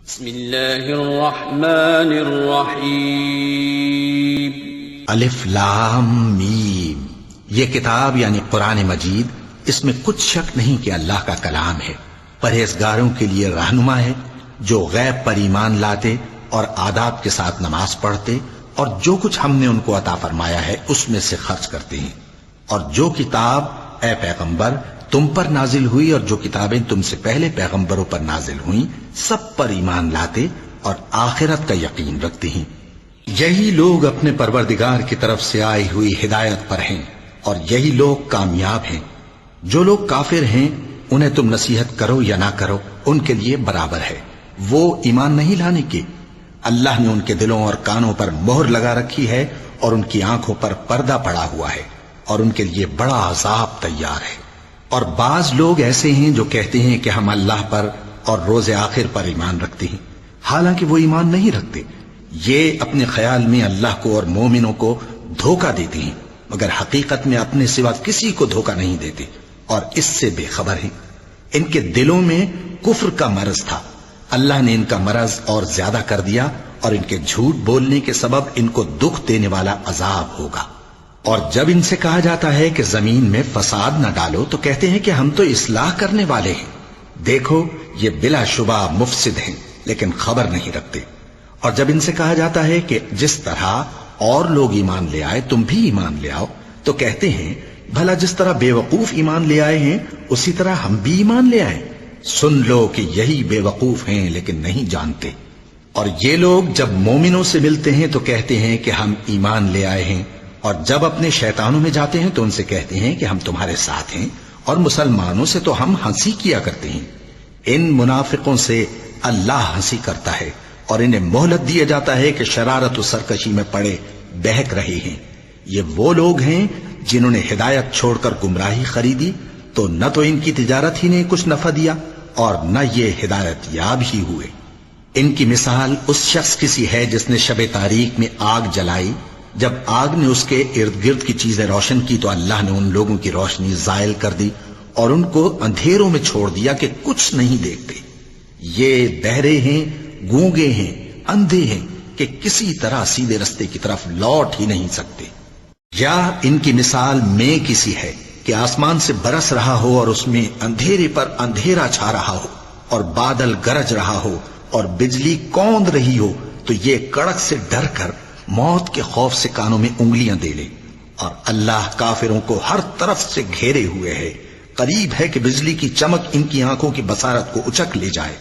بسم اللہ الرحمن الرحیم الف لام میم۔ یہ کتاب یعنی قرآن مجید، اس میں کچھ شک نہیں کہ اللہ کا کلام ہے، پرہیزگاروں کے لیے رہنما ہے، جو غیب پر ایمان لاتے اور آداب کے ساتھ نماز پڑھتے اور جو کچھ ہم نے ان کو عطا فرمایا ہے اس میں سے خرچ کرتے ہیں، اور جو کتاب اے پیغمبر تم پر نازل ہوئی اور جو کتابیں تم سے پہلے پیغمبروں پر نازل ہوئیں سب پر ایمان لاتے اور آخرت کا یقین رکھتے ہیں۔ یہی لوگ اپنے پروردگار کی طرف سے آئی ہوئی ہدایت پر ہیں اور یہی لوگ کامیاب ہیں۔ جو لوگ کافر ہیں انہیں تم نصیحت کرو یا نہ کرو ان کے لیے برابر ہے، وہ ایمان نہیں لانے کے۔ اللہ نے ان کے دلوں اور کانوں پر مہر لگا رکھی ہے اور ان کی آنکھوں پر پردہ پڑا ہوا ہے اور ان کے لیے بڑا عذاب تیار ہے۔ اور بعض لوگ ایسے ہیں جو کہتے ہیں کہ ہم اللہ پر اور روز آخر پر ایمان رکھتے ہیں، حالانکہ وہ ایمان نہیں رکھتے۔ یہ اپنے خیال میں اللہ کو اور مومنوں کو دھوکہ دیتے ہیں، مگر حقیقت میں اپنے سوا کسی کو دھوکہ نہیں دیتے اور اس سے بے خبر ہیں۔ ان کے دلوں میں کفر کا مرض تھا، اللہ نے ان کا مرض اور زیادہ کر دیا اور ان کے جھوٹ بولنے کے سبب ان کو دکھ دینے والا عذاب ہوگا۔ اور جب ان سے کہا جاتا ہے کہ زمین میں فساد نہ ڈالو تو کہتے ہیں کہ ہم تو اصلاح کرنے والے ہیں۔ دیکھو یہ بلا شبہ مفسد ہیں لیکن خبر نہیں رکھتے۔ اور جب ان سے کہا جاتا ہے کہ جس طرح اور لوگ ایمان لے آئے تم بھی ایمان لے آؤ تو کہتے ہیں بھلا جس طرح بے وقوف ایمان لے آئے ہیں اسی طرح ہم بھی ایمان لے آئیں۔ سن لو کہ یہی بے وقوف ہیں لیکن نہیں جانتے۔ اور یہ لوگ جب مومنوں سے ملتے ہیں تو کہتے ہیں کہ ہم ایمان لے آئے ہیں، اور جب اپنے شیطانوں میں جاتے ہیں تو ان سے کہتے ہیں کہ ہم تمہارے ساتھ ہیں، اور مسلمانوں سے تو ہم ہنسی کیا کرتے ہیں۔ ان منافقوں سے اللہ ہنسی کرتا ہے اور انہیں مہلت دیا جاتا ہے کہ شرارت و سرکشی میں پڑے بہک رہے ہیں۔ یہ وہ لوگ ہیں جنہوں نے ہدایت چھوڑ کر گمراہی خریدی، تو نہ تو ان کی تجارت ہی نے کچھ نفع دیا اور نہ یہ ہدایت یاب ہی ہوئے۔ ان کی مثال اس شخص کی سی ہے جس نے شب تاریک میں آگ جلائی، جب آگ نے اس کے ارد گرد کی چیزیں روشن کی تو اللہ نے ان لوگوں کی روشنی زائل کر دی اور ان کو اندھیروں میں چھوڑ دیا کہ کچھ نہیں دیکھتے۔ یہ بہرے ہیں، گونگے ہیں، اندھے ہیں کہ کسی طرح سیدھے رستے کی طرف لوٹ ہی نہیں سکتے۔ یا ان کی مثال میں کسی ہے کہ آسمان سے برس رہا ہو اور اس میں اندھیرے پر اندھیرا چھا رہا ہو اور بادل گرج رہا ہو اور بجلی کوند رہی ہو تو یہ کڑک سے ڈر کر موت کے خوف سے کانوں میں انگلیاں دے لے۔ اور اللہ کافروں کو ہر طرف سے گھیرے ہوئے ہے، قریب ہے کہ بجلی کی چمک ان کی آنکھوں کی بصارت کو اچک لے جائے۔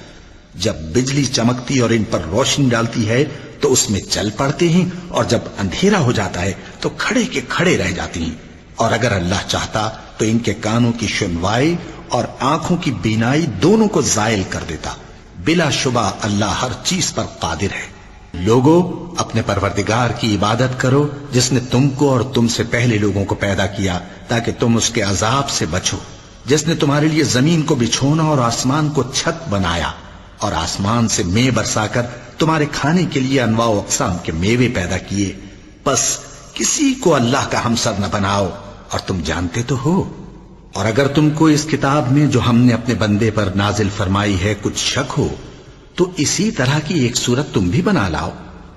جب بجلی چمکتی اور ان پر روشنی ڈالتی ہے تو اس میں چل پڑتے ہیں، اور جب اندھیرا ہو جاتا ہے تو کھڑے کے کھڑے رہ جاتے ہیں۔ اور اگر اللہ چاہتا تو ان کے کانوں کی سنوائی اور آنکھوں کی بینائی دونوں کو زائل کر دیتا۔ بلا شبہ اللہ ہر چیز پر قادر ہے۔ لوگوں اپنے پروردگار کی عبادت کرو جس نے تم کو اور تم سے پہلے لوگوں کو پیدا کیا تاکہ تم اس کے عذاب سے بچو، جس نے تمہارے لیے زمین کو بچھونا اور آسمان کو چھت بنایا اور آسمان سے مے برسا کر تمہارے کھانے کے لیے انواع و اقسام کے میوے پیدا کیے۔ پس کسی کو اللہ کا ہمسر نہ بناؤ اور تم جانتے تو ہو۔ اور اگر تم کو اس کتاب میں جو ہم نے اپنے بندے پر نازل فرمائی ہے کچھ شک ہو تو اسی طرح کی ایک صورت تم بھی بنا لاؤ،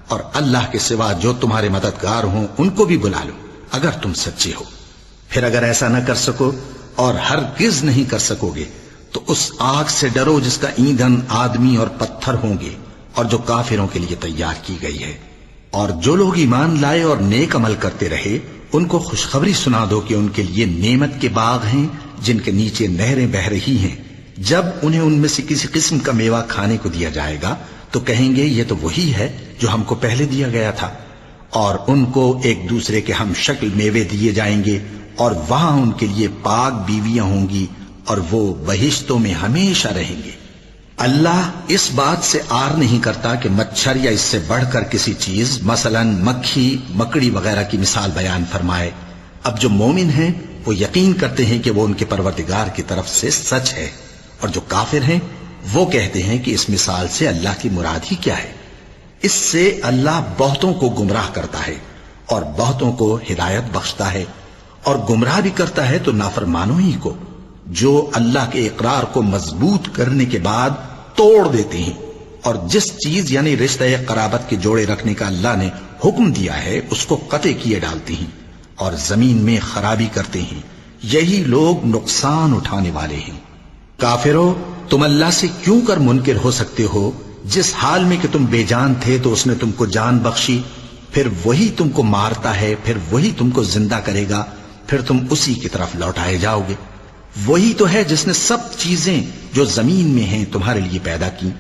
اور اللہ کے سوا جو تمہارے مددگار ہوں ان کو بھی بلا لو اگر تم سچے ہو۔ پھر اگر ایسا نہ کر سکو اور ہرگز نہیں کر سکو گے تو اس آگ سے ڈرو جس کا ایندھن آدمی اور پتھر ہوں گے اور جو کافروں کے لیے تیار کی گئی ہے۔ اور جو لوگ ایمان لائے اور نیک عمل کرتے رہے ان کو خوشخبری سنا دو کہ ان کے لیے نعمت کے باغ ہیں جن کے نیچے نہریں بہہ رہی ہیں۔ جب انہیں ان میں سے کسی قسم کا میوہ کھانے کو دیا جائے گا تو کہیں گے یہ تو وہی ہے جو ہم کو پہلے دیا گیا تھا، اور ان کو ایک دوسرے کے ہم شکل میوے دیے جائیں گے اور وہاں ان کے لیے پاک بیویاں ہوں گی اور وہ بہشتوں میں ہمیشہ رہیں گے۔ اللہ اس بات سے آر نہیں کرتا کہ مچھر یا اس سے بڑھ کر کسی چیز مثلا مکھی مکڑی وغیرہ کی مثال بیان فرمائے۔ اب جو مومن ہیں وہ یقین کرتے ہیں کہ وہ ان کے پروردگار کی طرف سے سچ ہے، اور جو کافر ہیں وہ کہتے ہیں کہ اس مثال سے اللہ کی مراد ہی کیا ہے۔ اس سے اللہ بہتوں کو گمراہ کرتا ہے اور بہتوں کو ہدایت بخشتا ہے، اور گمراہ بھی کرتا ہے تو نافرمانوں ہی کو، جو اللہ کے اقرار کو مضبوط کرنے کے بعد توڑ دیتے ہیں اور جس چیز یعنی رشتہ قرابت کے جوڑے رکھنے کا اللہ نے حکم دیا ہے اس کو قطع کیے ڈالتے ہیں اور زمین میں خرابی کرتے ہیں، یہی لوگ نقصان اٹھانے والے ہیں۔ کافرو، تم اللہ سے کیوں کر منکر ہو سکتے ہو؟ جس حال میں کہ تم بے جان تھے تو اس نے تم کو جان بخشی، پھر وہی تم کو مارتا ہے، پھر وہی تم کو زندہ کرے گا، پھر تم اسی کی طرف لوٹائے جاؤ گے۔ وہی تو ہے جس نے سب چیزیں جو زمین میں ہیں تمہارے لیے پیدا کی،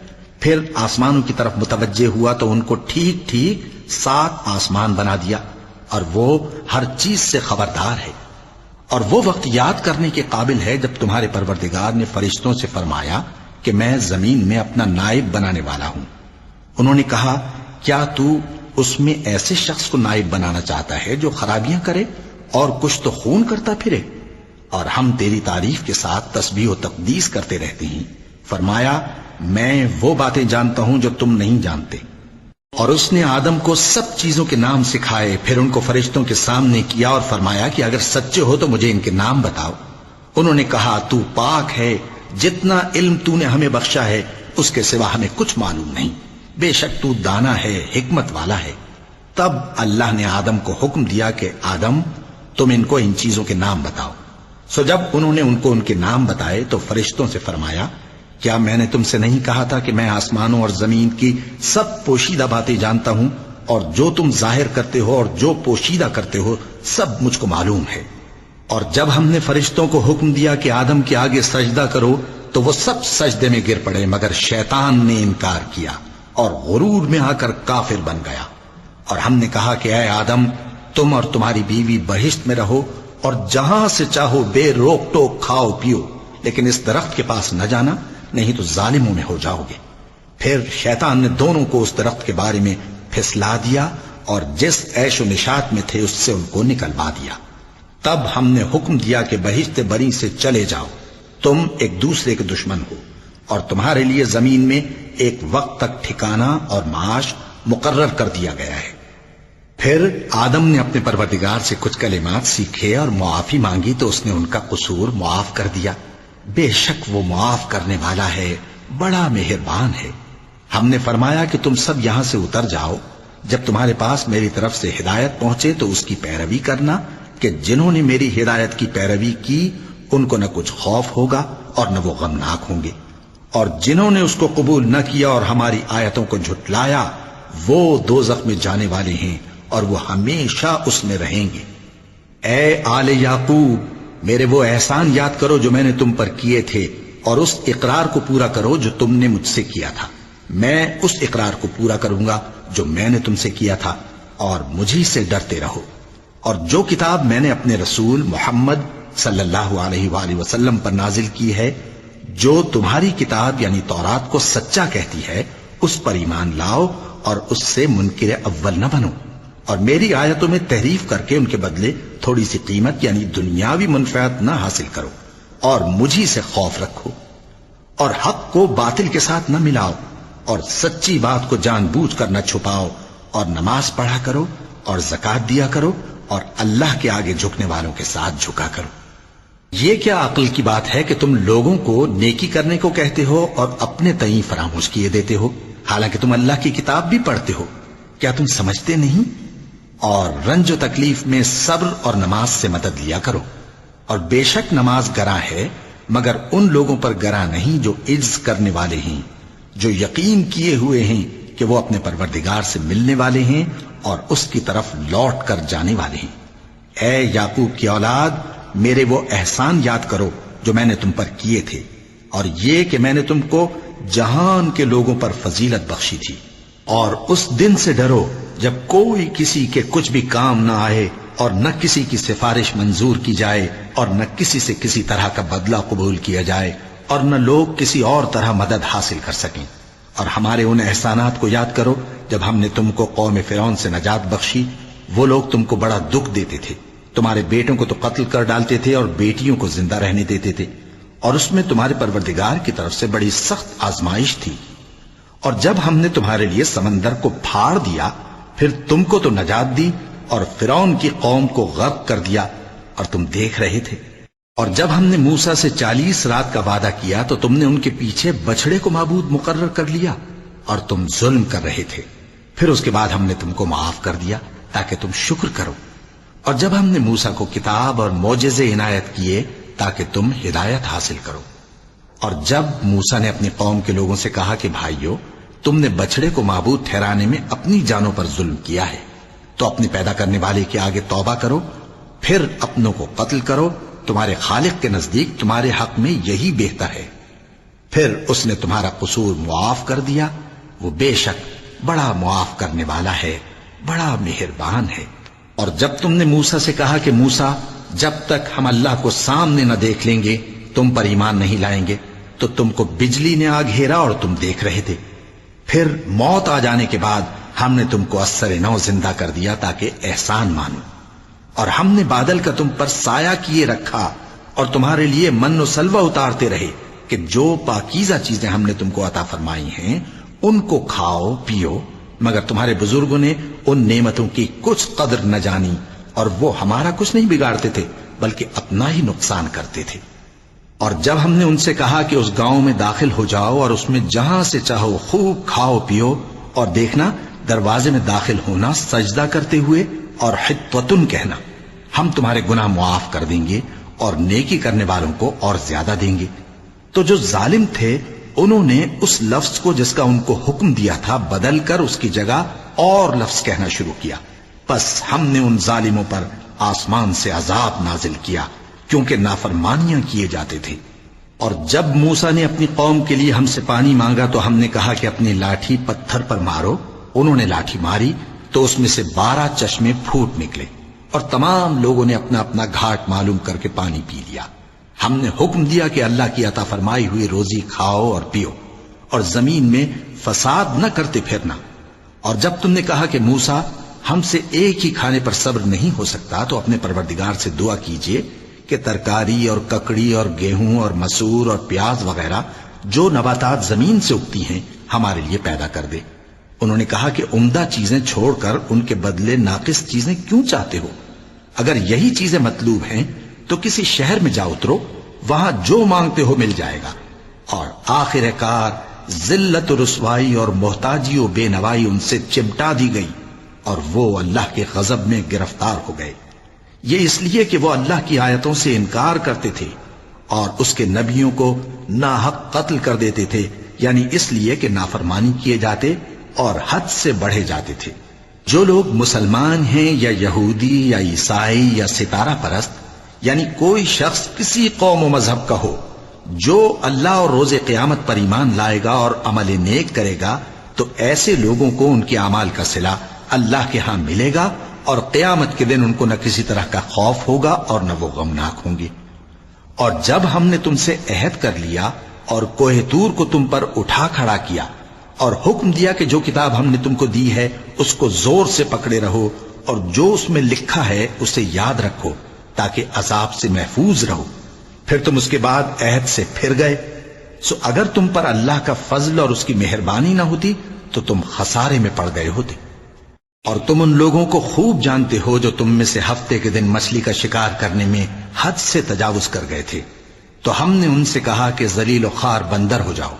پھر آسمانوں کی طرف متوجہ ہوا تو ان کو ٹھیک ٹھیک 7 آسمان بنا دیا، اور وہ ہر چیز سے خبردار ہے۔ اور وہ وقت یاد کرنے کے قابل ہے جب تمہارے پروردگار نے فرشتوں سے فرمایا کہ میں زمین میں اپنا نائب بنانے والا ہوں۔ انہوں نے کہا، کیا تو اس میں ایسے شخص کو نائب بنانا چاہتا ہے جو خرابیاں کرے اور کچھ تو خون کرتا پھرے؟ اور ہم تیری تعریف کے ساتھ تسبیح و تقدیس کرتے رہتے ہیں۔ فرمایا، میں وہ باتیں جانتا ہوں جو تم نہیں جانتے۔ اور اس نے آدم کو سب چیزوں کے نام سکھائے، پھر ان کو فرشتوں کے سامنے کیا اور فرمایا کہ اگر سچے ہو تو مجھے ان کے نام بتاؤ۔ انہوں نے کہا، تو پاک ہے، جتنا علم تو نے ہمیں بخشا ہے اس کے سوا ہمیں کچھ معلوم نہیں، بے شک تو دانا ہے، حکمت والا ہے۔ تب اللہ نے آدم کو حکم دیا کہ آدم، تم ان کو ان چیزوں کے نام بتاؤ۔ سو جب انہوں نے ان کو ان کے نام بتائے تو فرشتوں سے فرمایا، کیا میں نے تم سے نہیں کہا تھا کہ میں آسمانوں اور زمین کی سب پوشیدہ باتیں جانتا ہوں، اور جو تم ظاہر کرتے ہو اور جو پوشیدہ کرتے ہو سب مجھ کو معلوم ہے۔ اور جب ہم نے فرشتوں کو حکم دیا کہ آدم کے آگے سجدہ کرو تو وہ سب سجدے میں گر پڑے، مگر شیطان نے انکار کیا اور غرور میں آ کر کافر بن گیا۔ اور ہم نے کہا کہ اے آدم، تم اور تمہاری بیوی بہشت میں رہو اور جہاں سے چاہو بے روک ٹوک کھاؤ پیو، لیکن اس درخت کے پاس نہ جانا، نہیں تو ظالموں میں ہو جاؤ گے۔ پھر شیطان نے دونوں کو اس درخت کے بارے میں پھسلا دیا اور جس عیش و نشاط میں تھے اس سے ان کو نکلوا دیا۔ تب ہم نے حکم دیا کہ بہشت بری سے چلے جاؤ، تم ایک دوسرے کے دشمن ہو، اور تمہارے لیے زمین میں ایک وقت تک ٹھکانہ اور معاش مقرر کر دیا گیا ہے۔ پھر آدم نے اپنے پروردگار سے کچھ کلمات سیکھے اور معافی مانگی تو اس نے ان کا قصور معاف کر دیا۔ بے شک وہ معاف کرنے والا ہے، بڑا مہربان ہے۔ ہم نے فرمایا کہ تم سب یہاں سے اتر جاؤ، جب تمہارے پاس میری طرف سے ہدایت پہنچے تو اس کی پیروی کرنا، کہ جنہوں نے میری ہدایت کی پیروی کی ان کو نہ کچھ خوف ہوگا اور نہ وہ غمناک ہوں گے، اور جنہوں نے اس کو قبول نہ کیا اور ہماری آیتوں کو جھٹلایا وہ دوزخ میں جانے والے ہیں اور وہ ہمیشہ اس میں رہیں گے۔ اے آل یعقوب، میرے وہ احسان یاد کرو جو میں نے تم پر کیے تھے، اور اس اقرار کو پورا کرو جو تم نے مجھ سے کیا تھا۔ میں اس اقرار کو پورا کروں گا جو میں نے تم سے کیا تھا، اور مجھی سے ڈرتے رہو۔ اور جو کتاب میں نے اپنے رسول محمد صلی اللہ علیہ وآلہ وسلم پر نازل کی ہے، جو تمہاری کتاب یعنی تورات کو سچا کہتی ہے، اس پر ایمان لاؤ اور اس سے منکر اول نہ بنو، اور میری آیتوں میں تحریف کر کے ان کے بدلے تھوڑی سی قیمت یعنی دنیاوی منفعت نہ حاصل کرو، اور مجھی سے خوف رکھو، اور حق کو باطل کے ساتھ نہ ملاؤ، اور سچی بات کو جان بوجھ کر نہ چھپاؤ، اور نماز پڑھا کرو اور زکوٰۃ دیا کرو، اور اللہ کے آگے جھکنے والوں کے ساتھ جھکا کرو۔ یہ کیا عقل کی بات ہے کہ تم لوگوں کو نیکی کرنے کو کہتے ہو اور اپنے تئیں فراموش کیے دیتے ہو، حالانکہ تم اللہ کی کتاب بھی پڑھتے ہو؟ کیا تم سمجھتے نہیں؟ اور رنج و تکلیف میں صبر اور نماز سے مدد لیا کرو، اور بے شک نماز گراں ہے، مگر ان لوگوں پر گراں نہیں جو عجز کرنے والے ہیں، جو یقین کیے ہوئے ہیں کہ وہ اپنے پروردگار سے ملنے والے ہیں اور اس کی طرف لوٹ کر جانے والے ہیں۔ اے یعقوب کی اولاد، میرے وہ احسان یاد کرو جو میں نے تم پر کیے تھے، اور یہ کہ میں نے تم کو جہان کے لوگوں پر فضیلت بخشی تھی۔ اور اس دن سے ڈرو جب کوئی کسی کے کچھ بھی کام نہ آئے، اور نہ کسی کی سفارش منظور کی جائے، اور نہ کسی سے کسی طرح کا بدلہ قبول کیا جائے، اور نہ لوگ کسی اور طرح مدد حاصل کر سکیں۔ اور ہمارے ان احسانات کو یاد کرو جب ہم نے تم کو قوم فرعون سے نجات بخشی۔ وہ لوگ تم کو بڑا دکھ دیتے تھے، تمہارے بیٹوں کو تو قتل کر ڈالتے تھے اور بیٹیوں کو زندہ رہنے دیتے تھے، اور اس میں تمہارے پروردگار کی طرف سے بڑی سخت آزمائش تھی۔ اور جب ہم نے تمہارے لیے سمندر کو پھاڑ دیا، پھر تم کو تو نجات دی اور فرعون کی قوم کو غرق کر دیا، اور تم دیکھ رہے تھے۔ اور جب ہم نے موسیٰ سے 40 رات کا وعدہ کیا تو تم نے ان کے پیچھے بچڑے کو معبود مقرر کر لیا، اور تم ظلم کر رہے تھے، پھر اس کے بعد ہم نے تم کو معاف کر دیا تاکہ تم شکر کرو۔ اور جب ہم نے موسیٰ کو کتاب اور معجزے عنایت کیے تاکہ تم ہدایت حاصل کرو۔ اور جب موسیٰ نے اپنی قوم کے لوگوں سے کہا کہ بھائیو، تم نے بچڑے کو معبود ٹھہرانے میں اپنی جانوں پر ظلم کیا ہے، تو اپنے پیدا کرنے والے کے آگے توبہ کرو، پھر اپنوں کو قتل کرو، تمہارے خالق کے نزدیک تمہارے حق میں یہی بہتر ہے۔ پھر اس نے تمہارا قصور معاف کر دیا، وہ بے شک بڑا معاف کرنے والا ہے، بڑا مہربان ہے۔ اور جب تم نے موسیٰ سے کہا کہ موسیٰ، جب تک ہم اللہ کو سامنے نہ دیکھ لیں گے تم پر ایمان نہیں لائیں گے، تو تم کو بجلی نے آ گھیرا اور تم دیکھ رہے تھے، پھر موت آ جانے کے بعد ہم نے تم کو اثر نو زندہ کر دیا تاکہ احسان مانو۔ اور ہم نے بادل کا تم پر سایہ کیے رکھا اور تمہارے لیے من و سلوہ اتارتے رہے کہ جو پاکیزہ چیزیں ہم نے تم کو عطا فرمائی ہیں ان کو کھاؤ پیو، مگر تمہارے بزرگوں نے ان نعمتوں کی کچھ قدر نہ جانی، اور وہ ہمارا کچھ نہیں بگاڑتے تھے بلکہ اپنا ہی نقصان کرتے تھے۔ اور جب ہم نے ان سے کہا کہ اس گاؤں میں داخل ہو جاؤ اور اس میں جہاں سے چاہو خوب کھاؤ پیو، اور دیکھنا دروازے میں داخل ہونا سجدہ کرتے ہوئے اور حطوتن کہنا، ہم تمہارے گناہ معاف کر دیں گے اور نیکی کرنے والوں کو اور زیادہ دیں گے، تو جو ظالم تھے انہوں نے اس لفظ کو جس کا ان کو حکم دیا تھا بدل کر اس کی جگہ اور لفظ کہنا شروع کیا، پس ہم نے ان ظالموں پر آسمان سے عذاب نازل کیا کیونکہ نافرمانیاں کیے جاتے تھے۔ اور جب موسیٰ نے اپنی قوم کے لیے ہم سے پانی مانگا تو ہم نے کہا کہ اپنی لاٹھی پتھر پر مارو، انہوں نے لاٹھی ماری تو اس میں سے 12 چشمے پھوٹ نکلے، اور تمام لوگوں نے اپنا اپنا گھاٹ معلوم کر کے پانی پی لیا۔ ہم نے حکم دیا کہ اللہ کی عطا فرمائی ہوئی روزی کھاؤ اور پیو، اور زمین میں فساد نہ کرتے پھرنا۔ اور جب تم نے کہا کہ موسیٰ، ہم سے ایک ہی کھانے پر صبر نہیں ہو سکتا، تو اپنے پروردگار سے دعا کیجئے کہ ترکاری اور ککڑی اور گیہوں اور مسور اور پیاز وغیرہ جو نباتات زمین سے اگتی ہیں ہمارے لیے پیدا کر دے۔ انہوں نے کہا کہ عمدہ چیزیں چھوڑ کر ان کے بدلے ناقص چیزیں کیوں چاہتے ہو؟ اگر یہی چیزیں مطلوب ہیں تو کسی شہر میں جا اترو، وہاں جو مانگتے ہو مل جائے گا۔ اور آخر کار ذلت و رسوائی اور محتاجی و بے نوائی ان سے چمٹا دی گئی، اور وہ اللہ کے غضب میں گرفتار ہو گئے، یہ اس لیے کہ وہ اللہ کی آیتوں سے انکار کرتے تھے اور اس کے نبیوں کو ناحق قتل کر دیتے تھے، یعنی اس لیے کہ نافرمانی کیے جاتے اور حد سے بڑھے جاتے تھے۔ جو لوگ مسلمان ہیں یا یہودی یا عیسائی یا ستارہ پرست، یعنی کوئی شخص کسی قوم و مذہب کا ہو، جو اللہ اور روز قیامت پر ایمان لائے گا اور عمل نیک کرے گا، تو ایسے لوگوں کو ان کے اعمال کا صلہ اللہ کے ہاں ملے گا، اور قیامت کے دن ان کو نہ کسی طرح کا خوف ہوگا اور نہ وہ غمناک ہوں گے۔ اور جب ہم نے تم سے عہد کر لیا اور کوہ طور کو تم پر اٹھا کھڑا کیا اور حکم دیا کہ جو کتاب ہم نے تم کو دی ہے اس کو زور سے پکڑے رہو، اور جو اس میں لکھا ہے اسے یاد رکھو تاکہ عذاب سے محفوظ رہو، پھر تم اس کے بعد عہد سے پھر گئے، سو اگر تم پر اللہ کا فضل اور اس کی مہربانی نہ ہوتی تو تم خسارے میں پڑ گئے ہوتے۔ اور تم ان لوگوں کو خوب جانتے ہو جو تم میں سے ہفتے کے دن مچھلی کا شکار کرنے میں حد سے تجاوز کر گئے تھے، تو ہم نے ان سے کہا کہ ذلیل و خوار بندر ہو جاؤ،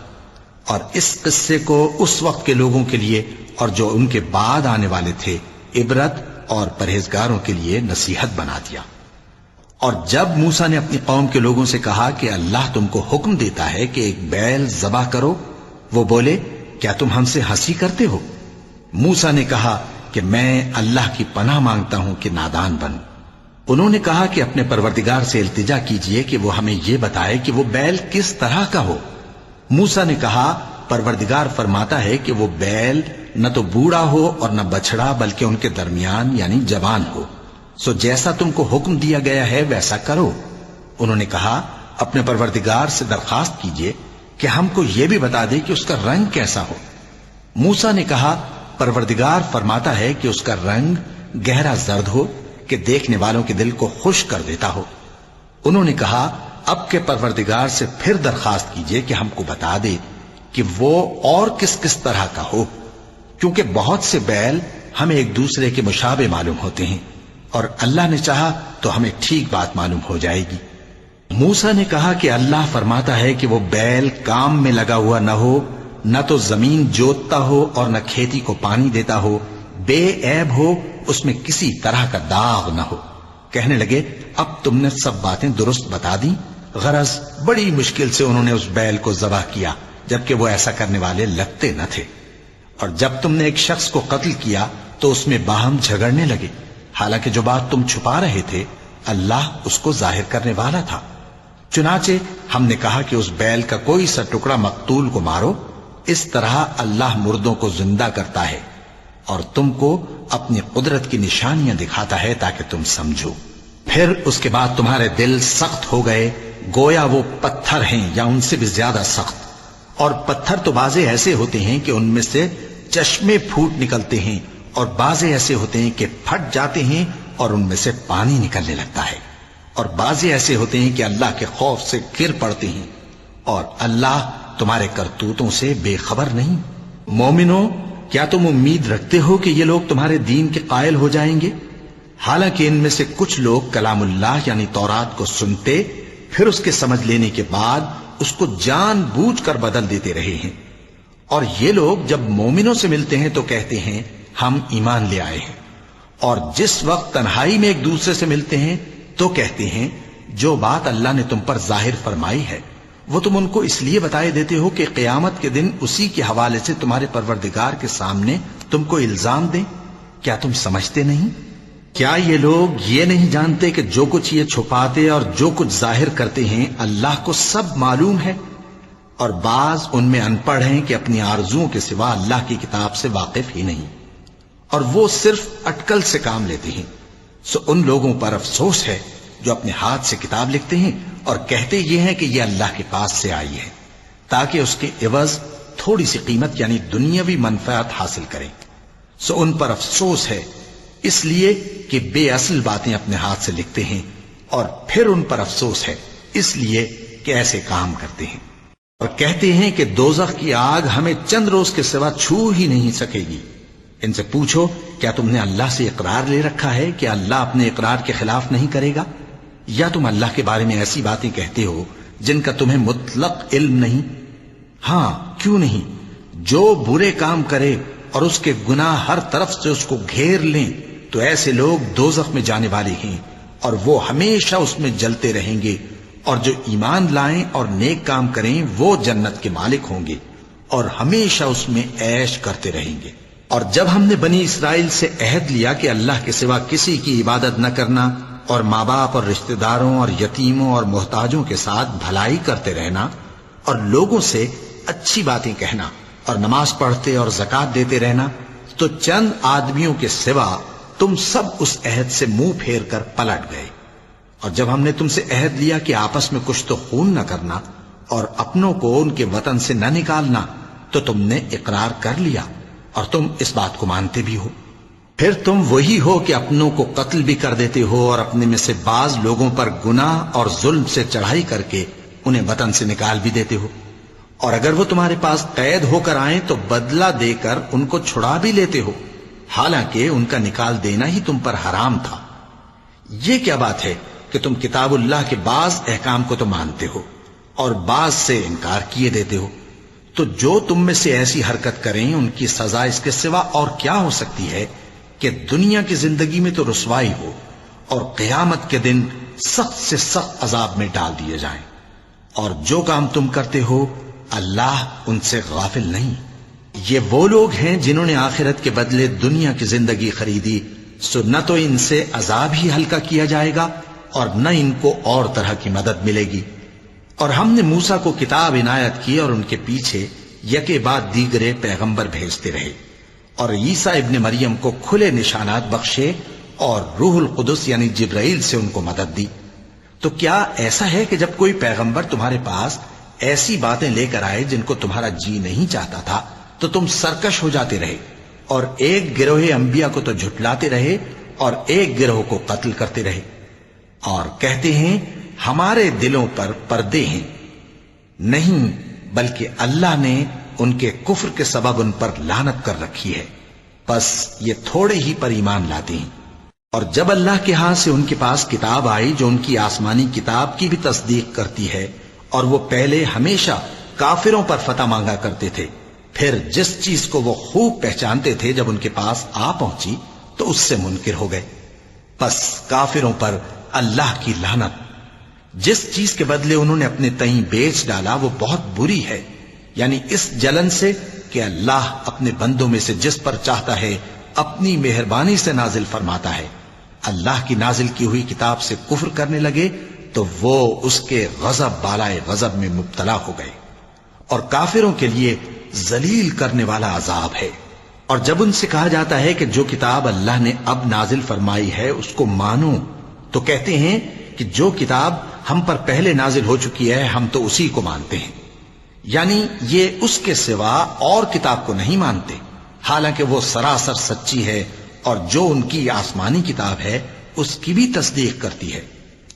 اور اس قصے کو اس وقت کے لوگوں کے لیے اور جو ان کے بعد آنے والے تھے عبرت اور پرہیزگاروں کے لیے نصیحت بنا دیا۔ اور جب موسیٰ نے اپنی قوم کے لوگوں سے کہا کہ اللہ تم کو حکم دیتا ہے کہ ایک بیل ذبح کرو، وہ بولے کیا تم ہم سے ہنسی کرتے ہو؟ موسیٰ نے کہا کہ میں اللہ کی پناہ مانگتا ہوں کہ نادان بنوں۔ انہوں نے کہا کہ اپنے پروردگار سے التجا کیجئے کہ وہ ہمیں یہ بتائے کہ وہ بیل کس طرح کا ہو۔ موسیٰ نے کہا پروردگار فرماتا ہے کہ وہ بیل نہ تو بوڑھا ہو اور نہ بچڑا بلکہ ان کے درمیان یعنی جوان ہو، سو جیسا تم کو حکم دیا گیا ہے ویسا کرو۔ انہوں نے کہا اپنے پروردگار سے درخواست کیجئے کہ ہم کو یہ بھی بتا دے کہ اس کا رنگ کیسا ہو۔ موسیٰ نے کہا پروردگار فرماتا ہے کہ اس کا رنگ گہرا زرد ہو کہ دیکھنے والوں کے دل کو خوش کر دیتا ہو۔ انہوں نے کہا اب کے پروردگار سے پھر درخواست کیجئے کہ ہم کو بتا دے کہ وہ اور کس کس طرح کا ہو، کیونکہ بہت سے بیل ہمیں ایک دوسرے کے مشابہ معلوم ہوتے ہیں، اور اللہ نے چاہا تو ہمیں ٹھیک بات معلوم ہو جائے گی۔ موسیٰ نے کہا کہ اللہ فرماتا ہے کہ وہ بیل کام میں لگا ہوا نہ ہو نہ تو زمین جوتتا ہو اور نہ کھیتی کو پانی دیتا ہو، بے عیب ہو، اس میں کسی طرح کا داغ نہ ہو۔ کہنے لگے اب تم نے سب باتیں درست بتا دی۔ غرض بڑی مشکل سے انہوں نے اس بیل کو ذبح کیا، جبکہ وہ ایسا کرنے والے لگتے نہ تھے۔ اور جب تم نے ایک شخص کو قتل کیا تو اس میں باہم جھگڑنے لگے، حالانکہ جو بات تم چھپا رہے تھے اللہ اس کو ظاہر کرنے والا تھا۔ چنانچہ ہم نے کہا کہ اس بیل کا کوئی سا ٹکڑا مقتول کو مارو، اس طرح اللہ مردوں کو زندہ کرتا ہے اور تم کو اپنی قدرت کی نشانیاں دکھاتا ہے تاکہ تم سمجھو۔ پھر اس کے بعد تمہارے دل سخت ہو گئے، گویا وہ پتھر ہیں یا ان سے بھی زیادہ سخت۔ اور پتھر تو بعضے ایسے ہوتے ہیں کہ ان میں سے چشمے پھوٹ نکلتے ہیں، اور بعضے ایسے ہوتے ہیں کہ پھٹ جاتے ہیں اور ان میں سے پانی نکلنے لگتا ہے، اور بعضے ایسے ہوتے ہیں کہ اللہ کے خوف سے گر پڑتے ہیں، اور اللہ تمہارے کرتوتوں سے بے خبر نہیں۔ مومنو، کیا تم امید رکھتے ہو کہ یہ لوگ تمہارے دین کے قائل ہو جائیں گے؟ حالانکہ ان میں سے کچھ لوگ کلام اللہ یعنی تورات کو سنتے، پھر اس کے سمجھ لینے کے بعد اس کو جان بوجھ کر بدل دیتے رہے ہیں۔ اور یہ لوگ جب مومنوں سے ملتے ہیں تو کہتے ہیں ہم ایمان لے آئے ہیں، اور جس وقت تنہائی میں ایک دوسرے سے ملتے ہیں تو کہتے ہیں جو بات اللہ نے تم پر ظاہر فرمائی ہے وہ تم ان کو اس لیے بتائے دیتے ہو کہ قیامت کے دن اسی کے حوالے سے تمہارے پروردگار کے سامنے تم کو الزام دیں۔ کیا تم سمجھتے نہیں؟ کیا یہ لوگ یہ نہیں جانتے کہ جو کچھ یہ چھپاتے اور جو کچھ ظاہر کرتے ہیں اللہ کو سب معلوم ہے؟ اور بعض ان میں ان پڑھ ہیں کہ اپنی آرزوؤں کے سوا اللہ کی کتاب سے واقف ہی نہیں، اور وہ صرف اٹکل سے کام لیتے ہیں۔ سو ان لوگوں پر افسوس ہے جو اپنے ہاتھ سے کتاب لکھتے ہیں اور کہتے یہ ہیں کہ یہ اللہ کے پاس سے آئی ہے، تاکہ اس کے عوض تھوڑی سی قیمت یعنی دنیاوی منفعت حاصل کریں۔ سو ان پر افسوس ہے اس لیے کہ بے اصل باتیں اپنے ہاتھ سے لکھتے ہیں، اور پھر ان پر افسوس ہے اس لیے کہ ایسے کام کرتے ہیں، اور کہتے ہیں کہ دوزخ کی آگ ہمیں چند روز کے سوا چھو ہی نہیں سکے گی۔ ان سے پوچھو کیا تم نے اللہ سے اقرار لے رکھا ہے کہ اللہ اپنے اقرار کے خلاف نہیں کرے گا؟ یا تم اللہ کے بارے میں ایسی باتیں کہتے ہو جن کا تمہیں مطلق علم نہیں؟ ہاں کیوں نہیں، جو برے کام کرے اور اس کے گناہ ہر طرف سے اس کو گھیر لیں تو ایسے لوگ دوزخ میں جانے والے ہیں، اور وہ ہمیشہ اس میں جلتے رہیں گے، اور جو ایمان لائیں اور نیک کام کریں وہ جنت کے مالک ہوں گے اور ہمیشہ اس میں عیش کرتے رہیں گے۔ اور جب ہم نے بنی اسرائیل سے عہد لیا کہ اللہ کے سوا کسی کی عبادت نہ کرنا، اور ماں باپ اور رشتہ داروں اور یتیموں اور محتاجوں کے ساتھ بھلائی کرتے رہنا، اور لوگوں سے اچھی باتیں کہنا، اور نماز پڑھتے اور زکوٰۃ دیتے رہنا، تو چند آدمیوں کے سوا تم سب اس عہد سے منہ پھیر کر پلٹ گئے۔ اور جب ہم نے تم سے عہد لیا کہ آپس میں کچھ تو خون نہ کرنا اور اپنوں کو ان کے وطن سے نہ نکالنا، تو تم نے اقرار کر لیا اور تم اس بات کو مانتے بھی ہو۔ پھر تم وہی ہو کہ اپنوں کو قتل بھی کر دیتے ہو اور اپنے میں سے بعض لوگوں پر گناہ اور ظلم سے چڑھائی کر کے انہیں وطن سے نکال بھی دیتے ہو، اور اگر وہ تمہارے پاس قید ہو کر آئیں تو بدلہ دے کر ان کو چھڑا بھی لیتے ہو، حالانکہ ان کا نکال دینا ہی تم پر حرام تھا۔ یہ کیا بات ہے کہ تم کتاب اللہ کے بعض احکام کو تو مانتے ہو اور بعض سے انکار کیے دیتے ہو؟ تو جو تم میں سے ایسی حرکت کریں ان کی سزا اس کے سوا اور کیا ہو سکتی ہے کہ دنیا کی زندگی میں تو رسوائی ہو اور قیامت کے دن سخت سے سخت عذاب میں ڈال دیے جائیں۔ اور جو کام تم کرتے ہو اللہ ان سے غافل نہیں۔ یہ وہ لوگ ہیں جنہوں نے آخرت کے بدلے دنیا کی زندگی خریدی، سو نہ تو ان سے عذاب ہی ہلکا کیا جائے گا اور نہ ان کو اور طرح کی مدد ملے گی۔ اور ہم نے موسیٰ کو کتاب عنایت کی اور ان کے پیچھے یکے بعد دیگرے پیغمبر بھیجتے رہے، اور عیسیٰ ابن مریم کو کھلے نشانات بخشے اور روح القدس یعنی جبرائیل سے ان کو مدد دی۔ تو کیا ایسا ہے کہ جب کوئی پیغمبر تمہارے پاس ایسی باتیں لے کر آئے جن کو تمہارا جی نہیں چاہتا تھا تو تم سرکش ہو جاتے رہے، اور ایک گروہ انبیاء کو تو جھٹلاتے رہے اور ایک گروہ کو قتل کرتے رہے، اور کہتے ہیں ہمارے دلوں پر پردے ہیں؟ نہیں، بلکہ اللہ نے ان کے کفر کے سبب ان پر لعنت کر رکھی ہے، بس یہ تھوڑے ہی پر ایمان لاتے ہیں۔ اور جب اللہ کے ہاں سے ان کے پاس کتاب آئی جو ان کی آسمانی کتاب کی بھی تصدیق کرتی ہے، اور وہ پہلے ہمیشہ کافروں پر فتح مانگا کرتے تھے، پھر جس چیز کو وہ خوب پہچانتے تھے جب ان کے پاس آ پہنچی تو اس سے منکر ہو گئے. پس کافروں پر اللہ کی لعنت. جس چیز کے بدلے انہوں نے اپنے تئیں بیچ ڈالا وہ بہت بری ہے، یعنی اس جلن سے کہ اللہ اپنے بندوں میں سے جس پر چاہتا ہے اپنی مہربانی سے نازل فرماتا ہے. اللہ کی نازل کی ہوئی کتاب سے کفر کرنے لگے تو وہ اس کے غضب بالائے غضب میں مبتلا ہو گئے، اور کافروں کے لیے ذلیل کرنے والا عذاب ہے. اور جب ان سے کہا جاتا ہے کہ جو کتاب اللہ نے اب نازل فرمائی ہے اس کو مانو، تو کہتے ہیں کہ جو کتاب ہم پر پہلے نازل ہو چکی ہے ہم تو اسی کو مانتے ہیں. یعنی یہ اس کے سوا اور کتاب کو نہیں مانتے، حالانکہ وہ سراسر سچی ہے، اور جو ان کی آسمانی کتاب ہے اس کی بھی تصدیق کرتی ہے.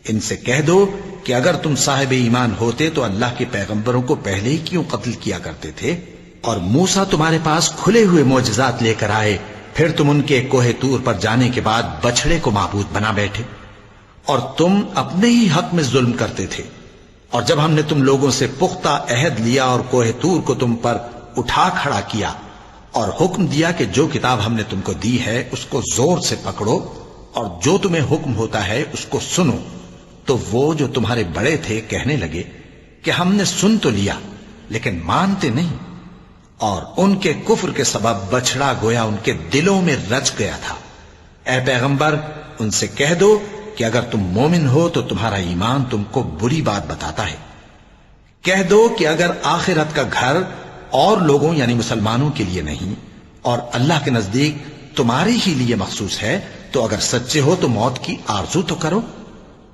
ان سے کہہ دو کہ اگر تم صاحب ایمان ہوتے تو اللہ کے پیغمبروں کو پہلے ہی کیوں قتل کیا کرتے تھے؟ اور موسیٰ تمہارے پاس کھلے ہوئے معجزات لے کر آئے، پھر تم ان کے کوہ طور پر جانے کے بعد بچڑے کو معبود بنا بیٹھے، اور تم اپنے ہی حق میں ظلم کرتے تھے. اور جب ہم نے تم لوگوں سے پختہ عہد لیا اور کوہ طور کو تم پر اٹھا کھڑا کیا اور حکم دیا کہ جو کتاب ہم نے تم کو دی ہے اس کو زور سے پکڑو اور جو تمہیں حکم ہوتا ہے اس کو سنو، تو وہ جو تمہارے بڑے تھے کہنے لگے کہ ہم نے سن تو لیا لیکن مانتے نہیں، اور ان کے کفر کے سبب بچڑا گویا ان کے دلوں میں رچ گیا تھا. اے پیغمبر ان سے کہہ دو کہ اگر تم مومن ہو تو تمہارا ایمان تم کو بری بات بتاتا ہے. کہہ دو کہ اگر آخرت کا گھر اور لوگوں یعنی مسلمانوں کے لیے نہیں اور اللہ کے نزدیک تمہارے ہی لیے مخصوص ہے تو اگر سچے ہو تو موت کی آرزو تو کرو،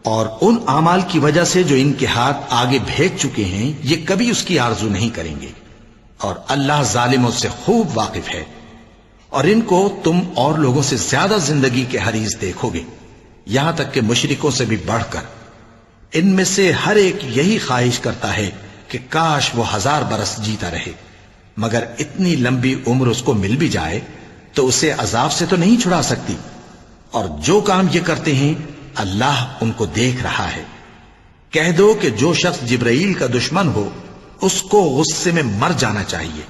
اور ان اعمال کی وجہ سے جو ان کے ہاتھ آگے بھیج چکے ہیں یہ کبھی اس کی آرزو نہیں کریں گے، اور اللہ ظالموں سے خوب واقف ہے. اور ان کو تم اور لوگوں سے زیادہ زندگی کے حریص دیکھو گے، یہاں تک کہ مشرکوں سے بھی بڑھ کر. ان میں سے ہر ایک یہی خواہش کرتا ہے کہ کاش وہ 1000 برس جیتا رہے، مگر اتنی لمبی عمر اس کو مل بھی جائے تو اسے عذاب سے تو نہیں چھڑا سکتی. اور جو کام یہ کرتے ہیں اللہ ان کو دیکھ رہا ہے. کہہ دو کہ جو شخص جبرائیل کا دشمن ہو اس کو غصے میں مر جانا چاہیے،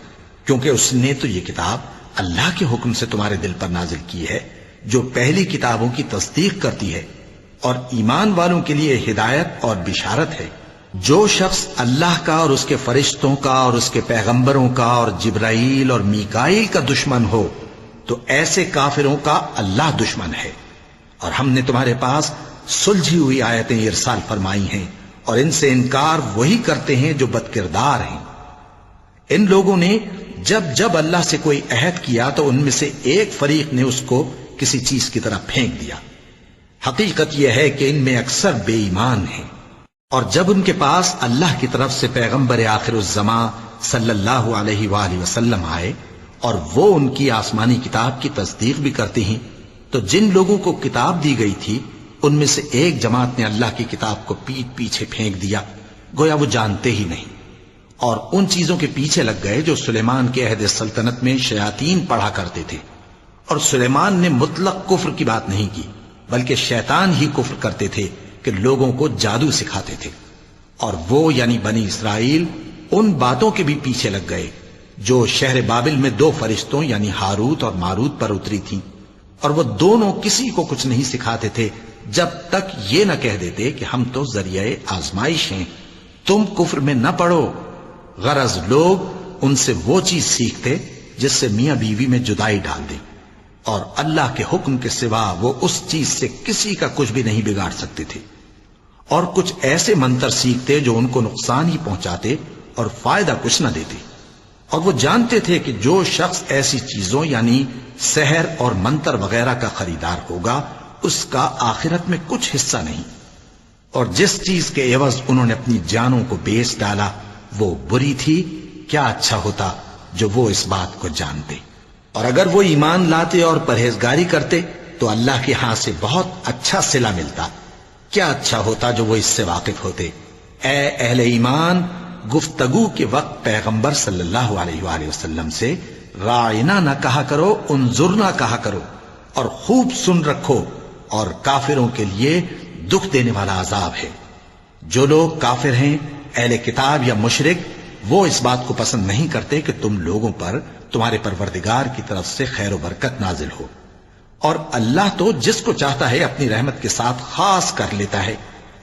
کیونکہ اس نے تو یہ کتاب اللہ کے حکم سے تمہارے دل پر نازل کی ہے جو پہلی کتابوں کی تصدیق کرتی ہے، اور ایمان والوں کے لیے ہدایت اور بشارت ہے. جو شخص اللہ کا اور اس کے فرشتوں کا اور اس کے پیغمبروں کا اور جبرائیل اور میکائیل کا دشمن ہو تو ایسے کافروں کا اللہ دشمن ہے. اور ہم نے تمہارے پاس سلجھی ہوئی آیتیں ارسال فرمائی ہیں، اور ان سے انکار وہی کرتے ہیں جو بد کردار ہیں. ان لوگوں نے جب جب اللہ سے کوئی عہد کیا تو ان میں سے ایک فریق نے اس کو کسی چیز کی طرح پھینک دیا. حقیقت یہ ہے کہ ان میں اکثر بے ایمان ہیں. اور جب ان کے پاس اللہ کی طرف سے پیغمبر آخر الزمان صلی اللہ علیہ وآلہ وسلم آئے اور وہ ان کی آسمانی کتاب کی تصدیق بھی کرتے ہیں، تو جن لوگوں کو کتاب دی گئی تھی ان میں سے ایک جماعت نے اللہ کی کتاب کو پیٹ پیچھے پھینک دیا گویا وہ جانتے ہی نہیں، اور ان چیزوں کے پیچھے لگ گئے جو سلیمان کے عہد سلطنت میں شیاطین پڑھا کرتے تھے. اور سلیمان نے مطلق کفر کی بات نہیں کی بلکہ شیطان ہی کفر کرتے تھے کہ لوگوں کو جادو سکھاتے تھے. اور وہ یعنی بنی اسرائیل ان باتوں کے بھی پیچھے لگ گئے جو شہر بابل میں 2 فرشتوں یعنی ہاروت اور ماروت پر اتری تھیں، اور وہ دونوں کسی کو کچھ نہیں سکھاتے تھے جب تک یہ نہ کہہ دیتے کہ ہم تو ذریعہ آزمائش ہیں، تم کفر میں نہ پڑو. غرض لوگ ان سے وہ چیز سیکھتے جس سے میاں بیوی میں جدائی ڈال دیں، اور اللہ کے حکم کے سوا وہ اس چیز سے کسی کا کچھ بھی نہیں بگاڑ سکتے تھے. اور کچھ ایسے منتر سیکھتے جو ان کو نقصان ہی پہنچاتے اور فائدہ کچھ نہ دیتے. اور وہ جانتے تھے کہ جو شخص ایسی چیزوں یعنی سحر اور منتر وغیرہ کا خریدار ہوگا اس کا آخرت میں کچھ حصہ نہیں. اور جس چیز کے عوض انہوں نے اپنی جانوں کو بیچ ڈالا وہ بری تھی. کیا اچھا ہوتا جو وہ اس بات کو جانتے. اور اگر وہ ایمان لاتے اور پرہیزگاری کرتے تو اللہ کے ہاں سے بہت اچھا صلہ ملتا. کیا اچھا ہوتا جو وہ اس سے واقف ہوتے. اے اہل ایمان، گفتگو کے وقت پیغمبر صلی اللہ علیہ وآلہ وسلم سے رائنا نہ کہا کرو، انظرنا کہا کرو، اور خوب سن رکھو، اور کافروں کے لیے دکھ دینے والا عذاب ہے. جو لوگ کافر ہیں اہل کتاب یا مشرک وہ اس بات کو پسند نہیں کرتے کہ تم لوگوں پر تمہارے پروردگار کی طرف سے خیر و برکت نازل ہو، اور اللہ تو جس کو چاہتا ہے اپنی رحمت کے ساتھ خاص کر لیتا ہے،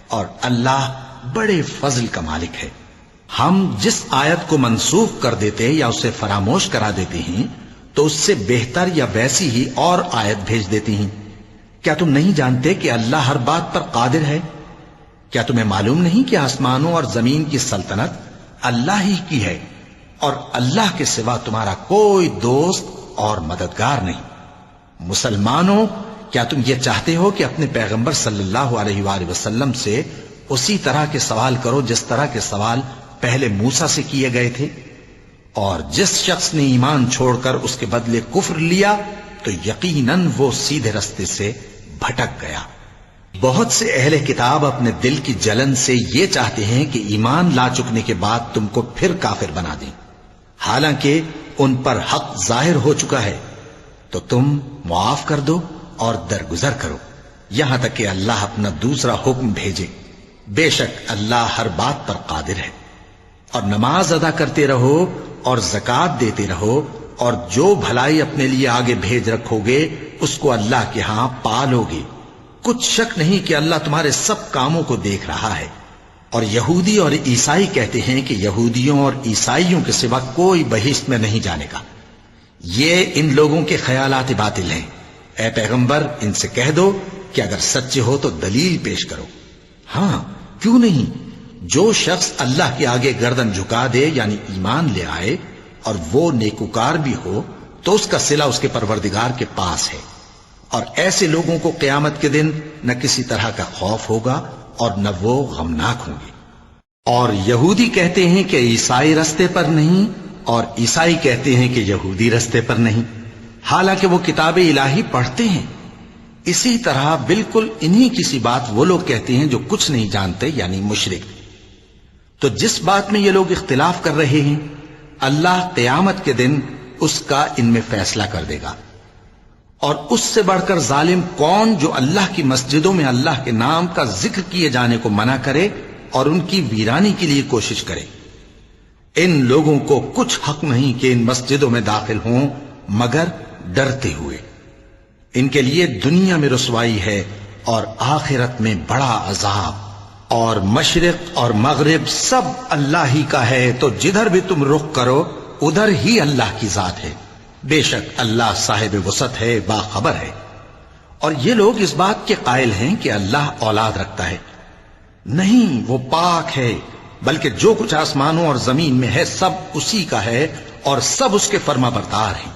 اور اللہ بڑے فضل کا مالک ہے۔ ہم جس آیت کو منسوخ کر دیتے یا اسے فراموش کرا دیتے ہیں تو اس سے بہتر یا ویسی ہی اور آیت بھیج دیتی ہیں۔ کیا تم نہیں جانتے کہ اللہ ہر بات پر قادر ہے؟ کیا تمہیں معلوم نہیں کہ آسمانوں اور زمین کی سلطنت اللہ ہی کی ہے، اور اللہ کے سوا تمہارا کوئی دوست اور مددگار نہیں؟ مسلمانوں، کیا تم یہ چاہتے ہو کہ اپنے پیغمبر صلی اللہ علیہ وآلہ وسلم سے اسی طرح کے سوال کرو جس طرح کے سوال پہلے موسیٰ سے کیے گئے تھے؟ اور جس شخص نے ایمان چھوڑ کر اس کے بدلے کفر لیا تو یقیناً وہ سیدھے رستے سے بھٹک گیا۔ بہت سے اہل کتاب اپنے دل کی جلن سے یہ چاہتے ہیں کہ ایمان لا چکنے کے بعد تم کو پھر کافر بنا دیں، حالانکہ ان پر حق ظاہر ہو چکا ہے۔ تو تم معاف کر دو اور درگزر کرو یہاں تک کہ اللہ اپنا دوسرا حکم بھیجے۔ بے شک اللہ ہر بات پر قادر ہے۔ اور نماز ادا کرتے رہو اور زکوٰۃ دیتے رہو، اور جو بھلائی اپنے لیے آگے بھیج رکھو گے اس کو اللہ کے ہاں پالو گے۔ کچھ شک نہیں کہ اللہ تمہارے سب کاموں کو دیکھ رہا ہے۔ اور یہودی اور عیسائی کہتے ہیں کہ یہودیوں اور عیسائیوں کے سوا کوئی بہشت میں نہیں جانے گا۔ یہ ان لوگوں کے خیالات باطل ہیں۔ اے پیغمبر، ان سے کہہ دو کہ اگر سچے ہو تو دلیل پیش کرو۔ ہاں، کیوں نہیں؟ جو شخص اللہ کے آگے گردن جھکا دے یعنی ایمان لے آئے اور وہ نیکوکار بھی ہو تو اس کا صلہ اس کے پروردگار کے پاس ہے، اور ایسے لوگوں کو قیامت کے دن نہ کسی طرح کا خوف ہوگا اور نہ وہ غمناک ہوں گے۔ اور یہودی کہتے ہیں کہ عیسائی رستے پر نہیں، اور عیسائی کہتے ہیں کہ یہودی رستے پر نہیں، حالانکہ وہ کتاب الہی پڑھتے ہیں۔ اسی طرح بالکل انہی کسی بات وہ لوگ کہتے ہیں جو کچھ نہیں جانتے یعنی مشرک۔ تو جس بات میں یہ لوگ اختلاف کر رہے ہیں اللہ قیامت کے دن اس کا ان میں فیصلہ کر دے گا۔ اور اس سے بڑھ کر ظالم کون جو اللہ کی مسجدوں میں اللہ کے نام کا ذکر کیے جانے کو منع کرے اور ان کی ویرانی کے لیے کوشش کرے۔ ان لوگوں کو کچھ حق نہیں کہ ان مسجدوں میں داخل ہوں مگر ڈرتے ہوئے۔ ان کے لیے دنیا میں رسوائی ہے اور آخرت میں بڑا عذاب۔ اور مشرق اور مغرب سب اللہ ہی کا ہے، تو جدھر بھی تم رخ کرو ادھر ہی اللہ کی ذات ہے۔ بے شک اللہ صاحب وسعت ہے، باخبر ہے۔ اور یہ لوگ اس بات کے قائل ہیں کہ اللہ اولاد رکھتا ہے۔ نہیں، وہ پاک ہے، بلکہ جو کچھ آسمانوں اور زمین میں ہے سب اسی کا ہے اور سب اس کے فرما بردار ہیں۔